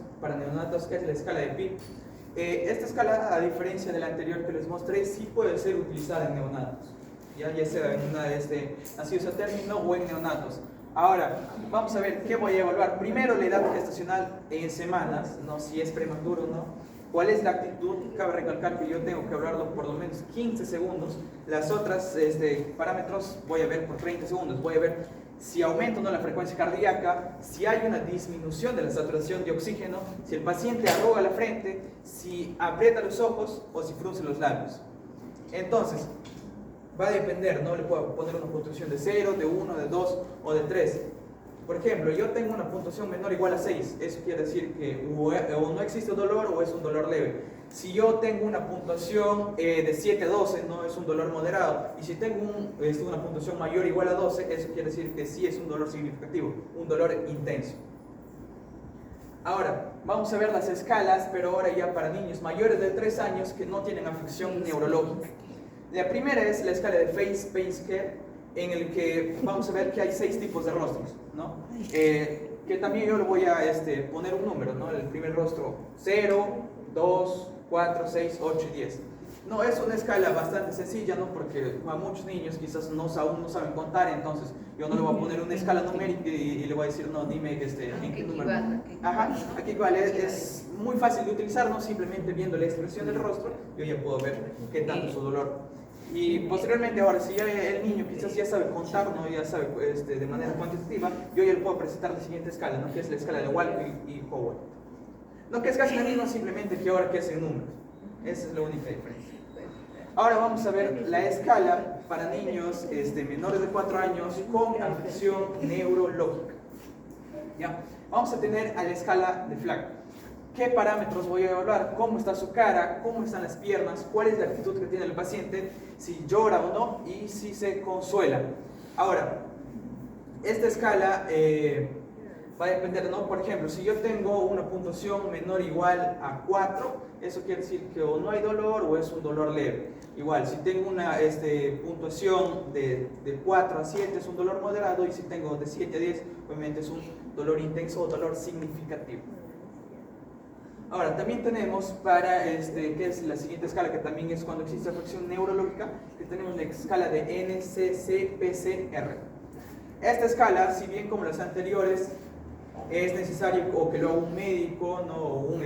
que es la escala de Pi. Esta escala, a diferencia de la anterior que les mostré, sí puede ser utilizada en neonatos, ya sea en una de nacidos a término o en neonatos. Ahora, vamos a ver qué voy a evaluar. Primero, la edad gestacional en semanas, ¿no? Si es prematuro o no. ¿Cuál es la actitud? Cabe recalcar que yo tengo que hablarlo por lo menos 15 segundos. Las otras parámetros voy a ver por 30 segundos. Voy a ver si aumenta o no la frecuencia cardíaca, si hay una disminución de la saturación de oxígeno, si el paciente arruga la frente, si aprieta los ojos o si frunce los labios. Entonces, va a depender, no le puedo poner una puntuación de 0, de 1, de 2 o de 3. Por ejemplo, yo tengo una puntuación menor o igual a 6, eso quiere decir que o no existe dolor o es un dolor leve. Si yo tengo una puntuación de 7 a 12, no es un dolor moderado. Y si tengo una puntuación mayor o igual a 12, eso quiere decir que sí es un dolor significativo, un dolor intenso. Ahora, vamos a ver las escalas, pero ahora ya para niños mayores de 3 años que no tienen afección neurológica. La primera es la escala de Face Pace Care, en el que vamos a ver que hay 6 tipos de rostros, ¿no? Que también yo le voy a poner un número, ¿no? El primer rostro 0, 2, 4, 6, 8 y 10. No, es una escala bastante sencilla, ¿no? Porque a muchos niños quizás aún no saben contar, entonces yo no le voy a poner una escala numérica y le voy a decir, no, dime en qué número. Ajá, aquí igual es muy fácil de utilizar, ¿no? Simplemente viendo la expresión del rostro, yo ya puedo ver qué tanto es su dolor. Y posteriormente, ahora, si ya el niño quizás ya sabe contar, ¿no? Ya sabe de manera cuantitativa, yo ya le puedo presentar la siguiente escala, ¿no? Que es la escala de Walker y Howard. No, que es casi la misma, simplemente que ahora que es en números. Esa es la única diferencia. Ahora vamos a ver la escala para niños menores de 4 años con afección neurológica. ¿Ya? Vamos a tener a la escala de Flack. ¿Qué parámetros voy a evaluar? ¿Cómo está su cara? ¿Cómo están las piernas? ¿Cuál es la actitud que tiene el paciente? Si llora o no y si se consuela. Ahora, esta escala Va a depender, ¿no? Por ejemplo, si yo tengo una puntuación menor o igual a 4, eso quiere decir que o no hay dolor o es un dolor leve. Igual, si tengo una puntuación de 4 a 7 es un dolor moderado, y si tengo de 7 a 10, obviamente es un dolor intenso o dolor significativo. Ahora, también tenemos para, que es la siguiente escala, que también es cuando existe afección neurológica, que tenemos la escala de NCCPCR. Esta escala, si bien como las anteriores, es necesario o que lo haga un médico, ¿no? O una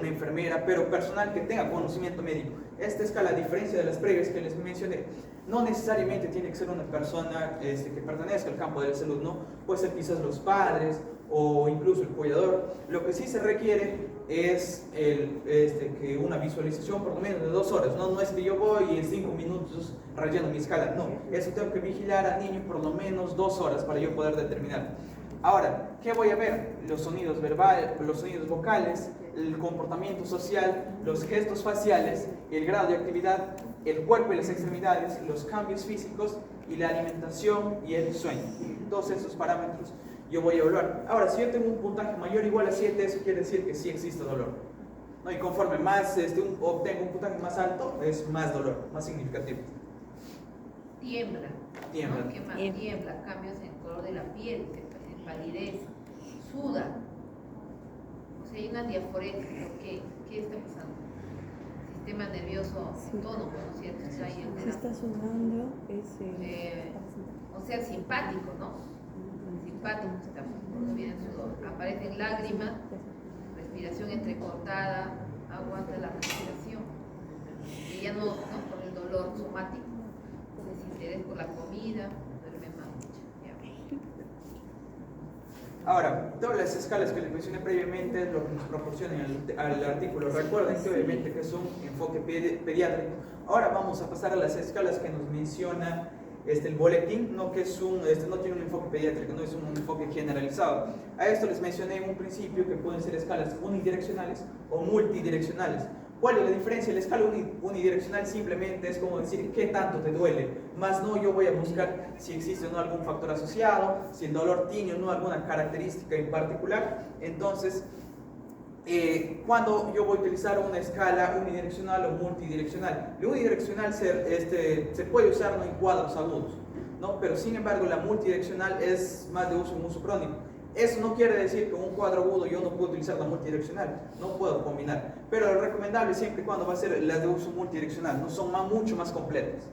enfermera, pero personal que tenga conocimiento médico. Esta escala, a diferencia de las previas que les mencioné, no necesariamente tiene que ser una persona que pertenezca al campo de la salud, ¿no? Puede ser quizás los padres o incluso el cuidador. Lo que sí se requiere es que una visualización por lo menos de 2 horas, ¿no? No es que yo voy y en 5 minutos relleno mi escala, no. Eso tengo que vigilar al niño por lo menos 2 horas para yo poder determinar. Ahora, ¿qué voy a ver? Los sonidos verbales, los sonidos vocales, el comportamiento social, los gestos faciales, el grado de actividad, el cuerpo y las extremidades, los cambios físicos y la alimentación y el sueño. Todos esos parámetros yo voy a evaluar. Ahora, si yo tengo un puntaje mayor o igual a 7, eso quiere decir que sí existe dolor, ¿no? Y conforme más obtengo un puntaje más alto, es más dolor, más significativo. Tiembla. Tiembla. ¿No? ¿Qué más? Tiembla, cambios en el color de la piel, palidez, suda. O sea, hay una diaforesis. ¿Qué está pasando? Sistema nervioso autónomo, ¿no es cierto? Está ahí Si está sudando, o sea, simpático, ¿no? Simpático, está por bien el sudor. Aparecen lágrimas, respiración entrecortada, aguanta la respiración. Y ya no por el dolor somático, desinterés por la comida, duerme mal. Ahora, todas las escalas que les mencioné previamente es lo que nos proporciona al artículo. Recuerden que obviamente que es un enfoque pediátrico. Ahora vamos a pasar a las escalas que nos menciona el boletín, no que es no tiene un enfoque pediátrico, no es un enfoque generalizado. A esto les mencioné en un principio que pueden ser escalas unidireccionales o multidireccionales. ¿Cuál es la diferencia? La escala unidireccional simplemente es como decir qué tanto te duele, más no yo voy a buscar si existe o no algún factor asociado, si el dolor tiene o no alguna característica en particular. Entonces, cuando yo voy a utilizar una escala unidireccional o multidireccional, la unidireccional se puede usar en cuadros agudos, ¿no? Pero sin embargo la multidireccional es más de uso en uso crónico. Eso no quiere decir que en un cuadro agudo yo no puedo utilizar la multidireccional, no puedo combinar, pero lo recomendable siempre y cuando va a ser la de uso multidireccional, no son mucho más completas.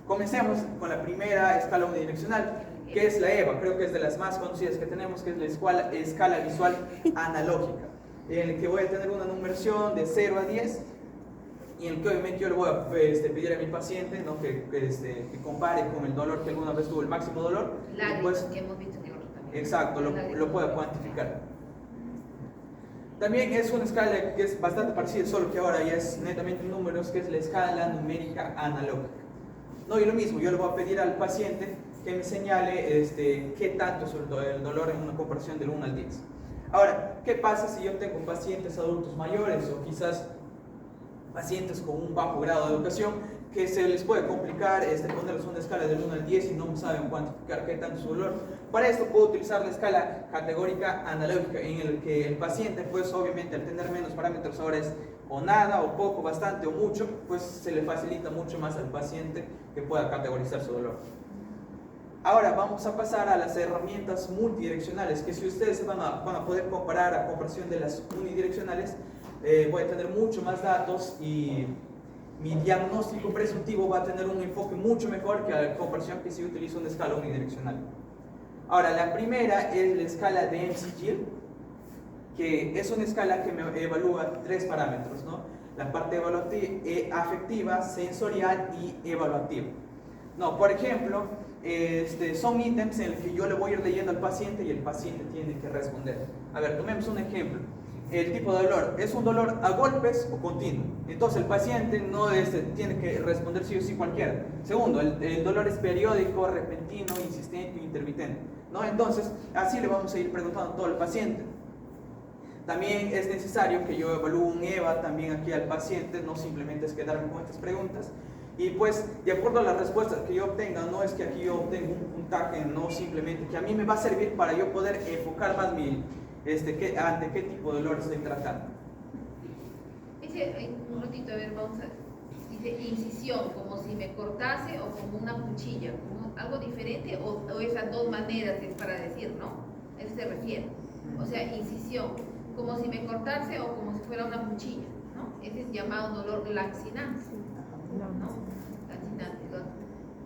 Comencemos con la primera escala unidireccional, que es la EVA, creo que es de las más conocidas que tenemos, que es la escala visual analógica, en el que voy a tener una numeración de 0 a 10, y en el que obviamente yo le voy a pedir a mi paciente, ¿no? que compare con el dolor que alguna vez tuvo, el máximo dolor. Lágrimas, que hemos visto en el otro también. Exacto, lo pueda cuantificar. También es una escala que es bastante parecida, solo que ahora ya es netamente números, que es la escala numérica analógica. No, y lo mismo, yo le voy a pedir al paciente que me señale qué tanto es el dolor en una comparación del 1 al 10. Ahora, ¿qué pasa si yo tengo pacientes adultos mayores o quizás pacientes con un bajo grado de educación que se les puede complicar ponerles una escala del 1 al 10 y no saben cuantificar qué tanto es su dolor? Para esto puedo utilizar la escala categórica analógica, en el que el paciente, pues obviamente al tener menos parámetros ahora es o nada, o poco, bastante o mucho, pues se le facilita mucho más al paciente que pueda categorizar su dolor. Ahora vamos a pasar a las herramientas multidireccionales, que si ustedes van a poder comparar a comparación de las unidireccionales, voy a tener mucho más datos y mi diagnóstico presuntivo va a tener un enfoque mucho mejor que a la comparación que si utilizo una escala unidireccional. Ahora, la primera es la escala de MC-GIL, que es una escala que me evalúa 3 parámetros, ¿no? La parte afectiva, sensorial y evaluativa. No, por ejemplo, son ítems en los que yo le voy a ir leyendo al paciente y el paciente tiene que responder. A ver, tomemos un ejemplo. El tipo de dolor, ¿es un dolor a golpes o continuo? Entonces el paciente no tiene que responder sí o sí cualquiera. Segundo, el dolor es periódico, repentino, insistente o intermitente, ¿no? Entonces así le vamos a ir preguntando a todo el paciente. También es necesario que yo evalúe un EVA también aquí al paciente, no simplemente es quedarme con estas preguntas. Y pues, de acuerdo a las respuestas que yo obtenga, no es que aquí yo obtenga un puntaje, no simplemente que a mí me va a servir para yo poder enfocar más ante qué tipo de dolor estoy tratando. Dice, un ratito, a ver, vamos a ver. Dice incisión, como si me cortase o como una cuchilla, como algo diferente o esas dos maneras es para decir, ¿no? A eso se refiere. O sea, incisión, como si me cortase o como si fuera una cuchilla, ¿no? Ese es llamado dolor lancinante, ¿no? Lancinante.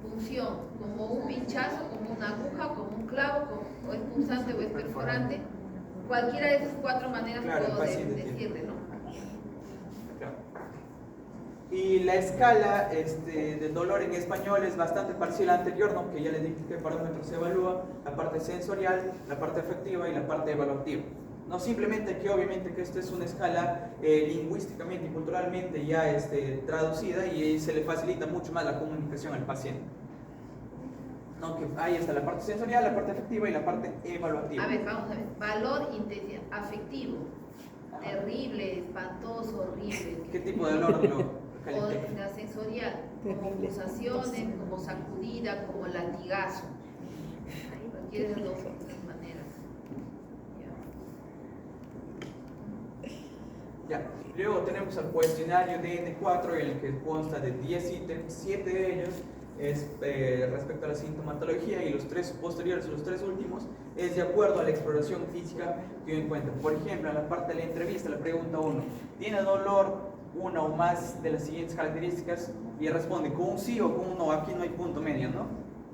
Punción, como un pinchazo, como una aguja, como un clavo, o es punzante o es perforante. Cualquiera de esas cuatro maneras puedo decirle, ¿no? Claro. Y la escala del dolor en español es bastante parecida a la anterior, ¿no? Que ya les dije qué parámetros se evalúa, la parte sensorial, la parte afectiva y la parte evaluativa. No simplemente que obviamente que esto es una escala lingüísticamente y culturalmente ya traducida y se le facilita mucho más la comunicación al paciente. No, que ahí está la parte sensorial, la parte afectiva y la parte evaluativa. A ver, vamos a ver. Valor, intensidad, afectivo. Terrible, espantoso, horrible. ¿Qué tipo de dolor lo O la sensorial, como pulsaciones, como sacudida, como latigazo. Cualquiera de las dos maneras. Ya. Luego tenemos el cuestionario de N4, en el que consta de 10 ítems, 7 de ellos es respecto a la sintomatología y los 3 posteriores, los 3 últimos, es de acuerdo a la exploración física que yo encuentro. Por ejemplo, en la parte de la entrevista, la pregunta 1, ¿tiene dolor una o más de las siguientes características? Y responde con un sí o con un no. Aquí no hay punto medio, ¿no?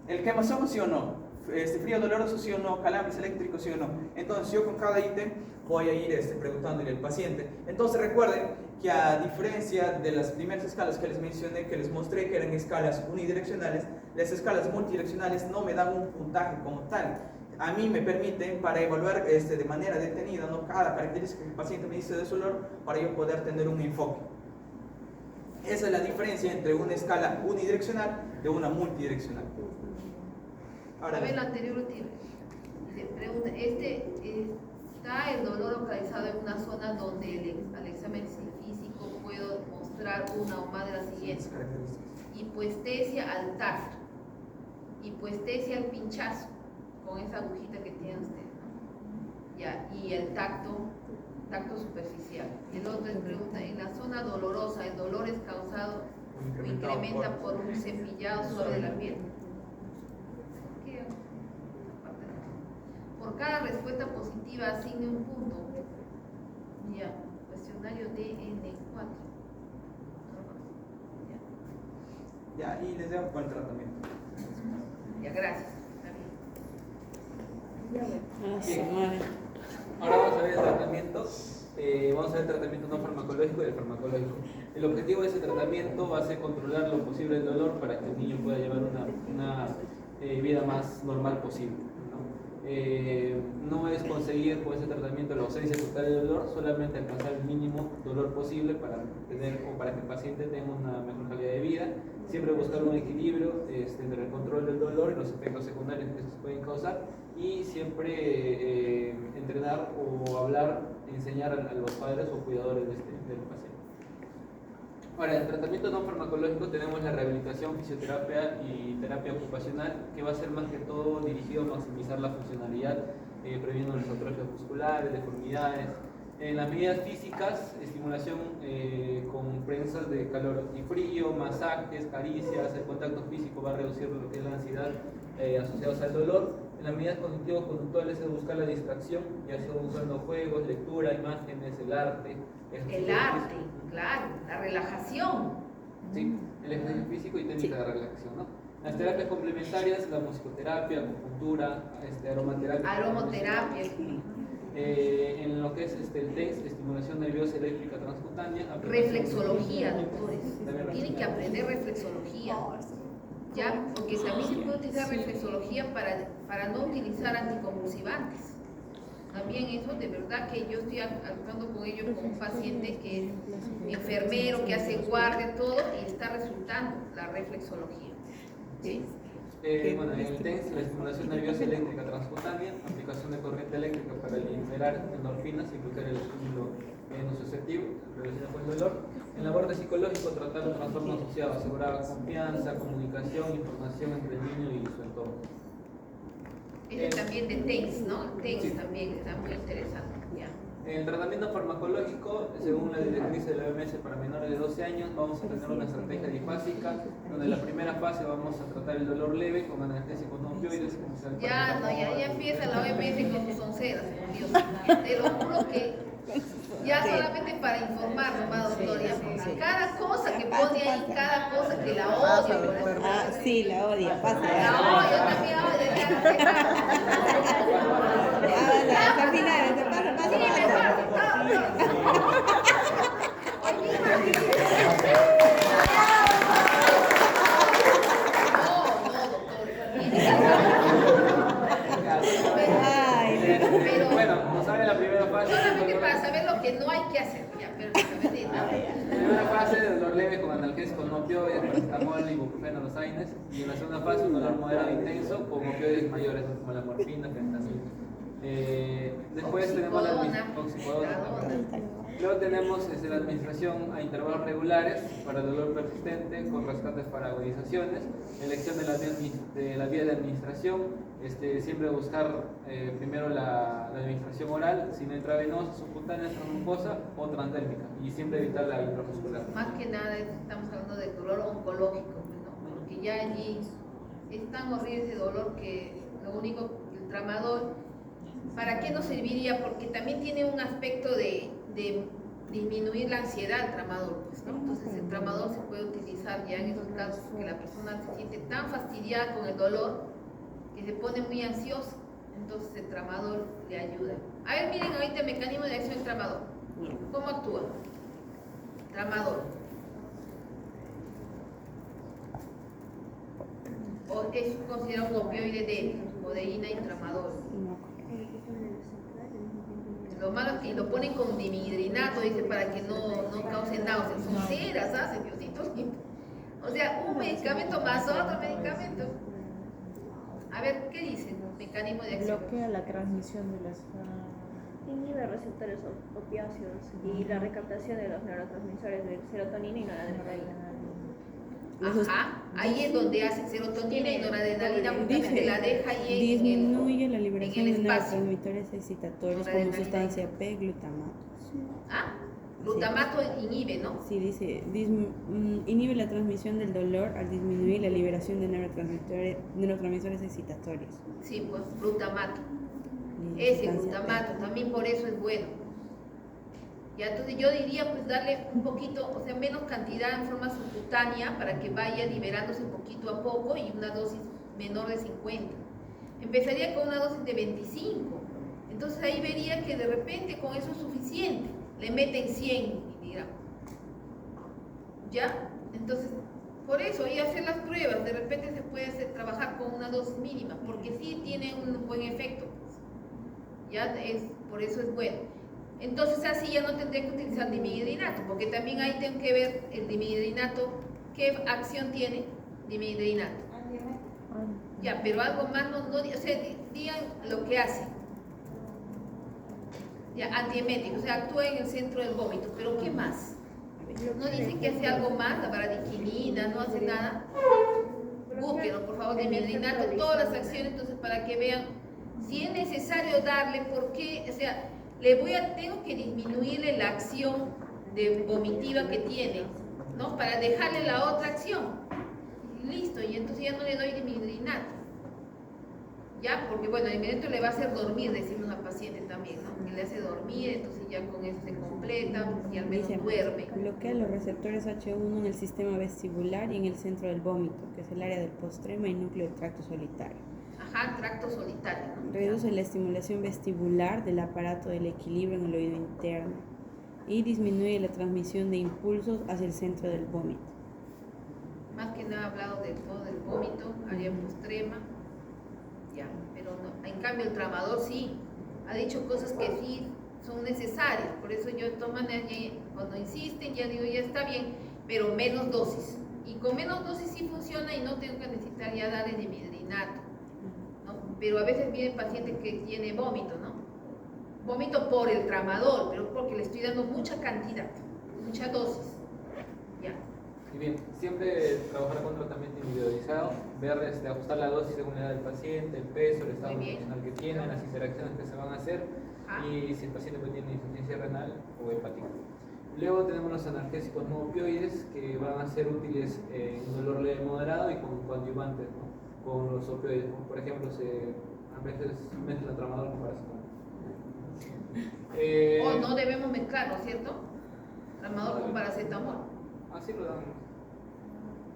¿El quemazón sí o no? Frío doloroso sí o no, calambres eléctricos sí o no. Entonces yo con cada ítem voy a ir preguntándole al paciente. Entonces recuerden que a diferencia de las primeras escalas que les mencioné, que les mostré que eran escalas unidireccionales, las escalas multidireccionales no me dan un puntaje como tal. A mí me permiten para evaluar de manera detenida, ¿no? Cada característica que el paciente me dice de su dolor para yo poder tener un enfoque. Esa es la diferencia entre una escala unidireccional de una multidireccional. Ahora, a ver, la anterior dice, pregunta, ¿está el dolor localizado en una zona donde al examen físico puedo mostrar una o más de las siguientes? Hipoestesia al tacto, hipoestesia al pinchazo, con esa agujita que tiene usted, ¿no? Ya, y el tacto superficial. El otro es pregunta, en la zona dolorosa, ¿el dolor es causado o incrementa por un cepillado suave de la piel? Por cada respuesta positiva asigne un punto. Ya, cuestionario DN4. Ya, y les dejo con el tratamiento. Ya, gracias. Bien. Ahora vamos a ver el tratamiento. Vamos a ver el tratamiento no farmacológico y el farmacológico. El objetivo de ese tratamiento va a ser controlar lo posible el dolor para que el niño pueda llevar una vida más normal posible. No es conseguir con ese tratamiento la ausencia total de dolor, solamente alcanzar el mínimo dolor posible para que el paciente tenga una mejor calidad de vida. Siempre buscar un equilibrio entre el control del dolor y los efectos secundarios que se pueden causar, y siempre entrenar o hablar, enseñar a los padres o cuidadores del paciente. Ahora, en el tratamiento no farmacológico tenemos la rehabilitación, fisioterapia y terapia ocupacional, que va a ser más que todo dirigido a maximizar la funcionalidad, previniendo las atrofias musculares, deformidades. En las medidas físicas, estimulación con prensas de calor y frío, masajes, caricias. El contacto físico va a reducir lo que es la ansiedad asociados al dolor. En las medidas cognitivo-conductuales es buscar la distracción, ya sea usando juegos, lectura, imágenes, el arte. El arte, claro, la relajación. Sí, el ejercicio físico y técnica de relajación, ¿no? Las terapias complementarias, la musicoterapia, acupuntura, aromaterapia. Aromaterapia. En lo que es el TENS, estimulación nerviosa eléctrica transcutánea. Reflexología, doctores. Tienen que aprender reflexología. ¿Ya? Porque también se puede utilizar reflexología para no utilizar anticonvulsivantes. También eso, de verdad que yo estoy actuando con ello con un paciente que es enfermero, que hace guardia, todo, y está resultando la reflexología. ¿Sí? Bueno, en el TENS, la estimulación nerviosa eléctrica transcutánea, aplicación de corriente eléctrica para liberar endorfinas y bloquear el estímulo nociceptivo relacionado con el dolor. En el aborde psicológico, tratar el trastorno asociado, asegurar confianza, comunicación, información entre el niño y su entorno. Ese también de TENS, ¿no? TENS Sí. también está muy interesante. Ya. En el tratamiento farmacológico, según la directriz de la OMS para menores de 12 años, vamos a tener una estrategia difásica, donde en la primera fase vamos a tratar el dolor leve con analgésicos no opioides. Como sea el Ya, no, ya empieza la OMS con sus onceras, Dios. Te lo juro que ya solamente para informar, nomás, doctor, ya, porque cada cosa que pone ahí, cada cosa que la odia. por eso. Ah, sí, la odia, pasa. No, yo también odio. Ya, hasta el final, te pasa, pasa, Sí, me pasa. Ay, Pero- Bueno, como saben, la primera fase. Solamente para saber lo que no hay que hacer, ya, pero ¿no? La primera fase de dolor leve con analgésicos no opioides, paracetamol, ibuprofeno, los AINES. Y en la segunda fase, un dolor moderado e intenso con opioides mayores, como la morfina, fentanilo. Después tenemos la oxicodona. Luego tenemos la administración a intervalos regulares para dolor persistente con rescates para agudizaciones, elección de la vía de administración, siempre buscar primero la administración oral, si no intravenosa, subcutánea, transmucosa o transdérmica, y siempre evitar la intramuscular. Más que nada estamos hablando de dolor oncológico, ¿no? Porque ya allí es tan horrible ese dolor que lo único, el tramador, ¿para qué nos serviría? Porque también tiene un aspecto de disminuir la ansiedad el tramador, pues, ¿no? Entonces el tramador se puede utilizar ya en esos casos que la persona se siente tan fastidiada con el dolor que se pone muy ansiosa, entonces el tramador le ayuda. A ver, miren ahorita el mecanismo de acción del tramador. ¿Cómo actúa? Tramador. O es considerado un opioide débil, codeína y tramador. Lo malo es que lo ponen con dimidrinato, dice, para que no cause náuseas. Son ceras, hace Diosito lindo. O sea, un medicamento más otro medicamento. A ver, ¿qué dice? Mecanismo de acción. Bloquea la transmisión de las... Inhibe receptores opiáceos y la recaptación de los neurotransmisores de serotonina y noradrenalina. Ajá, ahí es donde hace serotonina y noradrenalina, justamente Dice, la deja ahí en disminuye la liberación en de el espacio. neurotransmisores excitatorios como Noradrenalina. sustancia P, glutamato. Ah, glutamato inhibe, ¿no? Sí, dice, inhibe la transmisión del dolor al disminuir la liberación de neurotransmisores excitatorios. Sí, pues glutamato. Y Ese sustancia glutamato, también por eso es bueno. Ya, entonces yo diría pues darle un poquito, o sea, menos cantidad en forma subcutánea para que vaya liberándose poquito a poco y una dosis menor de 50. Empezaría con una dosis de 25. Entonces ahí vería que de repente con eso es suficiente. Le meten 100 miligramos. ¿Ya? Entonces, por eso ahí hacer las pruebas, de repente se puede trabajar con una dosis mínima, porque sí tiene un buen efecto. Pues. Ya por eso es bueno. Entonces así ya no tendré que utilizar dimidrinato, porque también ahí tengo que ver el dimidrinato, qué acción tiene dimidrinato. Ya, pero algo más no o sea, digan lo que hace. Ya, antiemético, o sea, actúa en el centro del vómito, pero ¿qué más? No dice que hace algo más, la varadiquinina, no hace nada. Búsquenlo, por favor, dimidrinato, todas las acciones, entonces para que vean si es necesario darle, porque, o sea, tengo que disminuirle la acción vomitiva que tiene, ¿no? Para dejarle la otra acción. Y listo, y entonces ya no le doy dimidrinato. Ya, porque bueno, el dimidrinato le va a hacer dormir, decimos al paciente también, ¿no? Que le hace dormir, entonces ya con eso se completa y al menos Dice, duerme. bloquea los receptores H1 en el sistema vestibular y en el centro del vómito, que es el área del postrema y núcleo del tracto solitario. Ajá, tracto solitario, ¿no? Reduce la estimulación vestibular del aparato del equilibrio en el oído interno y disminuye la transmisión de impulsos hacia el centro del vómito. Más que nada ha hablado del vómito, área postrema, ya, pero no. En cambio el tramador sí, ha dicho cosas que sí son necesarias, por eso yo de todas maneras cuando insisten ya digo ya está bien, pero menos dosis, Y con menos dosis sí funciona y no tengo que necesitar ya darle dimidrinato, ¿no? Pero a veces viene paciente que tiene vómito, ¿no? Vómito por el tramadol, pero porque le estoy dando mucha cantidad, mucha dosis. Ya. Y bien, siempre trabajar con tratamiento individualizado, ver, ajustar la dosis según la edad del paciente, el peso, el estado Muy bien. nutricional que tiene, las interacciones que se van a hacer Ah. y si el paciente pues, tiene insuficiencia renal o hepática. Luego tenemos los analgésicos no opioides que van a ser útiles en dolor leve moderado y con coadyuvantes, ¿no? Con los opioides, como por ejemplo, a veces mezclan tramadol con paracetamol. O no debemos mezclar, ¿no es cierto? Tramadol con paracetamol. Así lo dan.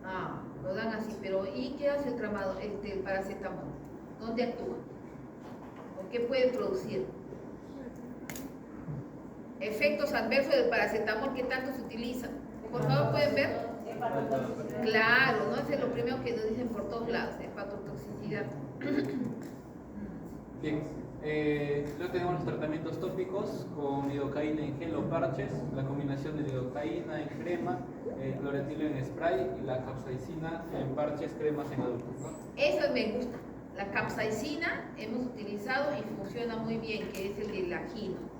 Ah, lo dan así, pero ¿y qué hace el tramadol, el paracetamol? ¿Dónde actúa? ¿O qué puede producir? Efectos adversos del paracetamol que tanto se utilizan. Por favor, ¿pueden ver? Claro, ¿no? Ese es lo primero que nos dicen por todos lados, hepatotoxicidad. Bien, luego tenemos los tratamientos tópicos con lidocaína en gel o parches, la combinación de lidocaína en crema, cloretilo en spray y la capsaicina en parches, cremas en adultos, ¿no? Eso me gusta. La capsaicina hemos utilizado y funciona muy bien, que es el del ajino.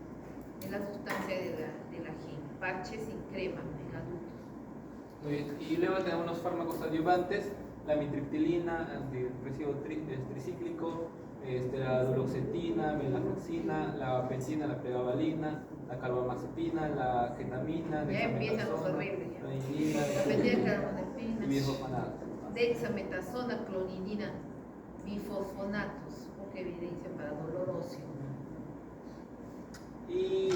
Es la sustancia del ajino. Parches y crema en adultos. Muy bien. Y luego tenemos los fármacos adyuvantes, la mitriptilina, antidepresivo tricíclico, la duloxetina, venlafaxina, la benzina, la pregabalina, la carbamazepina, la ketamina, Ya empiezan los horribles. Ya. la inilina, La y bisfosfonato. dexametasona, clonidina, bifosfonatos, poca evidencia para dolor óseo. Y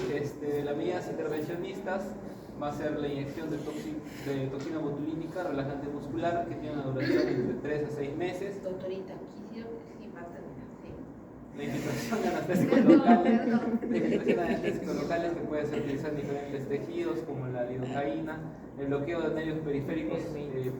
las medidas intervencionistas va a ser la inyección de toxina botulínica relajante muscular que tiene una duración entre 3 a 6 meses. Doctorita, quisiera que sí, va a terminar, sí. La infiltración de anestésicos Perdón, locales, perdón. la infiltración de anestésicos locales que puede ser utilizada en diferentes tejidos como la lidocaína, el bloqueo de nervios periféricos,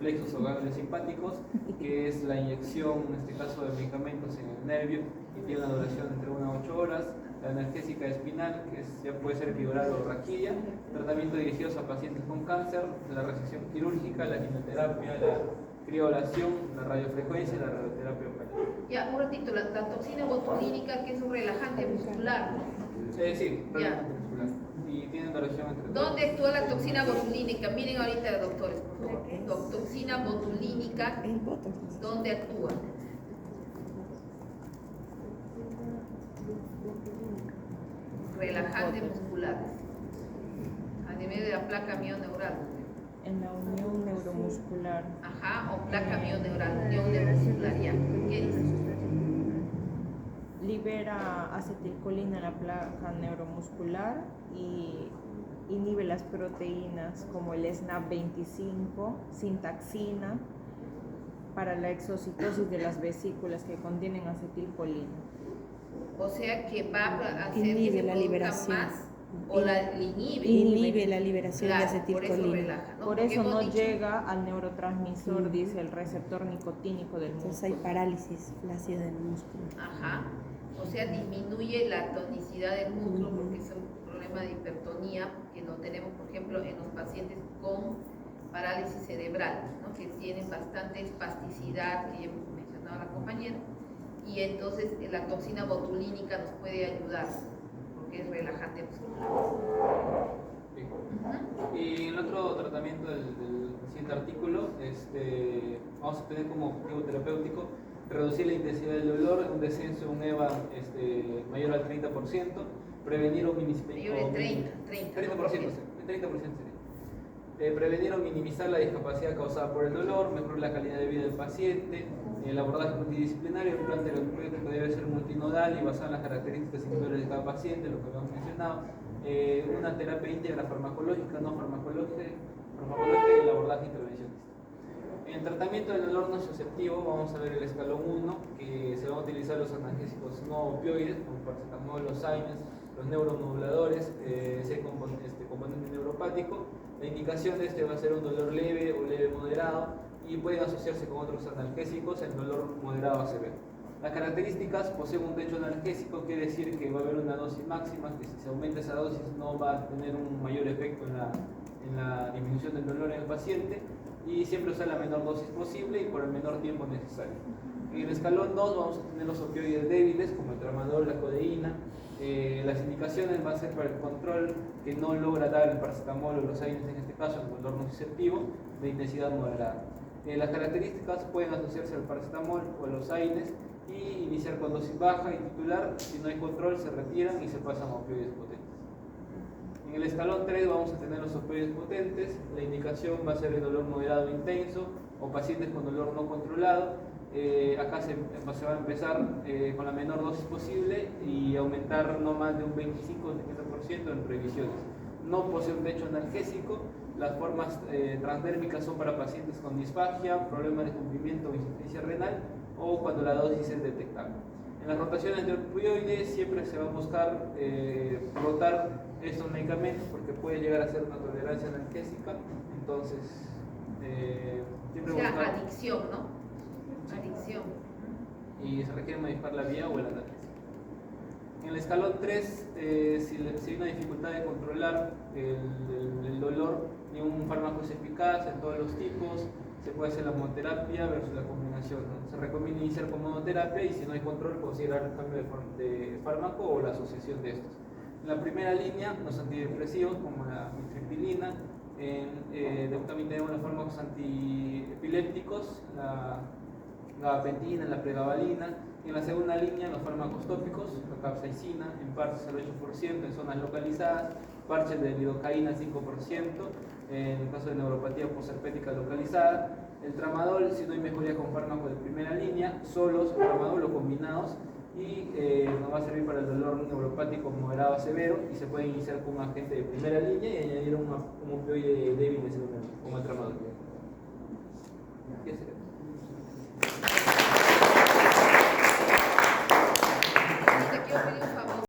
plexos o ganglios simpáticos, que es la inyección, en este caso, de medicamentos en el nervio y tiene una duración entre 1 a 8 horas. La analgésica espinal, que ya puede ser epidural o raquilla, tratamiento dirigidos a pacientes con cáncer, la resección quirúrgica, la quimioterapia, la criolación, la radiofrecuencia y la radioterapia operativa. Ya, un ratito, la toxina botulínica, que es un relajante muscular, ¿no? Sí, Ya. relajante muscular. Y tiene duración entre ¿Dónde actúa la toxina botulínica? Miren ahorita, doctores, por favor. Toxina botulínica, El botox. ¿dónde actúa? Relajantes musculares. A nivel de la placa mioneural. En la unión neuromuscular. Ajá, o placa mioneural, unión neuromuscular, ya. ¿Qué dices? Libera acetilcolina en la placa neuromuscular y inhibe las proteínas como el SNAP25, sintaxina, para la exocitosis de las vesículas que contienen acetilcolina. O sea que va a hacer que Inhibe se la produzca liberación. más o la inhibe. Inhibe la liberación Claro, de acetilcolina. Por eso relaja, ¿no? Por Porque eso hemos no dicho- llega al neurotransmisor, dice el receptor nicotínico del Entonces hay músculo. parálisis flácida del músculo. Ajá. O sea, disminuye la tonicidad del músculo porque es un problema de hipertonía que lo tenemos, por ejemplo, en los pacientes con parálisis cerebral, ¿no? Que tienen bastante espasticidad, que ya hemos mencionado a la compañera, y entonces la toxina botulínica nos puede ayudar porque es relajante muscular. Bien. Ujú. Y el otro tratamiento del siguiente artículo, vamos a tener como objetivo terapéutico reducir la intensidad del dolor, un descenso, un EVA mayor al 30%, prevenir o minimizar. Mayor de 30%. 30%, sí, 30% sería. Prevenir o minimizar la discapacidad causada por el dolor, mejorar la calidad de vida del paciente, el abordaje multidisciplinario, un plan terapéutico debe ser multinodal y basado en las características individuales de cada paciente, lo que habíamos mencionado, una terapia íntegra farmacológica, no farmacológica y el abordaje intervencionista. En tratamiento del dolor nociceptivo vamos a ver el escalón 1, que se van a utilizar los analgésicos no opioides, como paracetamol, los AINES, los neuromoduladores, ese componente neuropático. La indicación de va a ser un dolor leve o leve moderado y pueden asociarse con otros analgésicos en dolor moderado a severo. Las características: poseen un techo analgésico, quiere decir que va a haber una dosis máxima, que si se aumenta esa dosis no va a tener un mayor efecto en la disminución del dolor en el paciente. y siempre usar la menor dosis posible y por el menor tiempo necesario. En el escalón 2 vamos a tener los opioides débiles como el tramadol, la codeína. Las indicaciones van a ser para el control que no logra dar el paracetamol o los AINES, en este caso el dolor nociceptivo, de intensidad moderada. Las características pueden asociarse al paracetamol o a los AINES y iniciar con dosis baja y titular. Si no hay control se retiran y se pasan a opioides potentes. En el escalón 3 vamos a tener los opioides potentes. La indicación va a ser el dolor moderado e intenso o pacientes con dolor no controlado. Acá se va a empezar con la menor dosis posible y aumentar no más de un 25 o 30% en revisiones. No posee un techo analgésico. Las formas transdérmicas son para pacientes con disfagia, problemas de cumplimiento o insuficiencia renal o cuando la dosis es detectable. En las rotaciones de opioides siempre se va a buscar rotar estos medicamentos porque puede llegar a ser una tolerancia analgésica. Entonces, siempre O sea, buscar... adicción, ¿no? Adicción. Y se requiere modificar la vía o el analgésico. En el escalón 3, si hay una dificultad de controlar el dolor, y un fármaco es eficaz en todos los tipos, se puede hacer la monoterapia versus la combinación, ¿no? Se recomienda iniciar con monoterapia y si no hay control considerar el cambio de fármaco o la asociación de estos. En la primera línea, los antidepresivos como la mitriptilina. También tenemos los fármacos antiepilépticos, la gabapentina, la pregabalina. En la segunda línea, los fármacos tópicos, la capsaicina, en parches al 8% en zonas localizadas, parches de lidocaína al 5%, en el caso de neuropatía posherpética localizada. El tramadol, si no hay mejoría con fármacos de primera línea, solos, tramadol o combinados, y nos va a servir para el dolor neuropático moderado a severo, y se puede iniciar con un agente de primera línea y añadir un opioide débil de segunda línea, como el tramadol. ¿Qué será?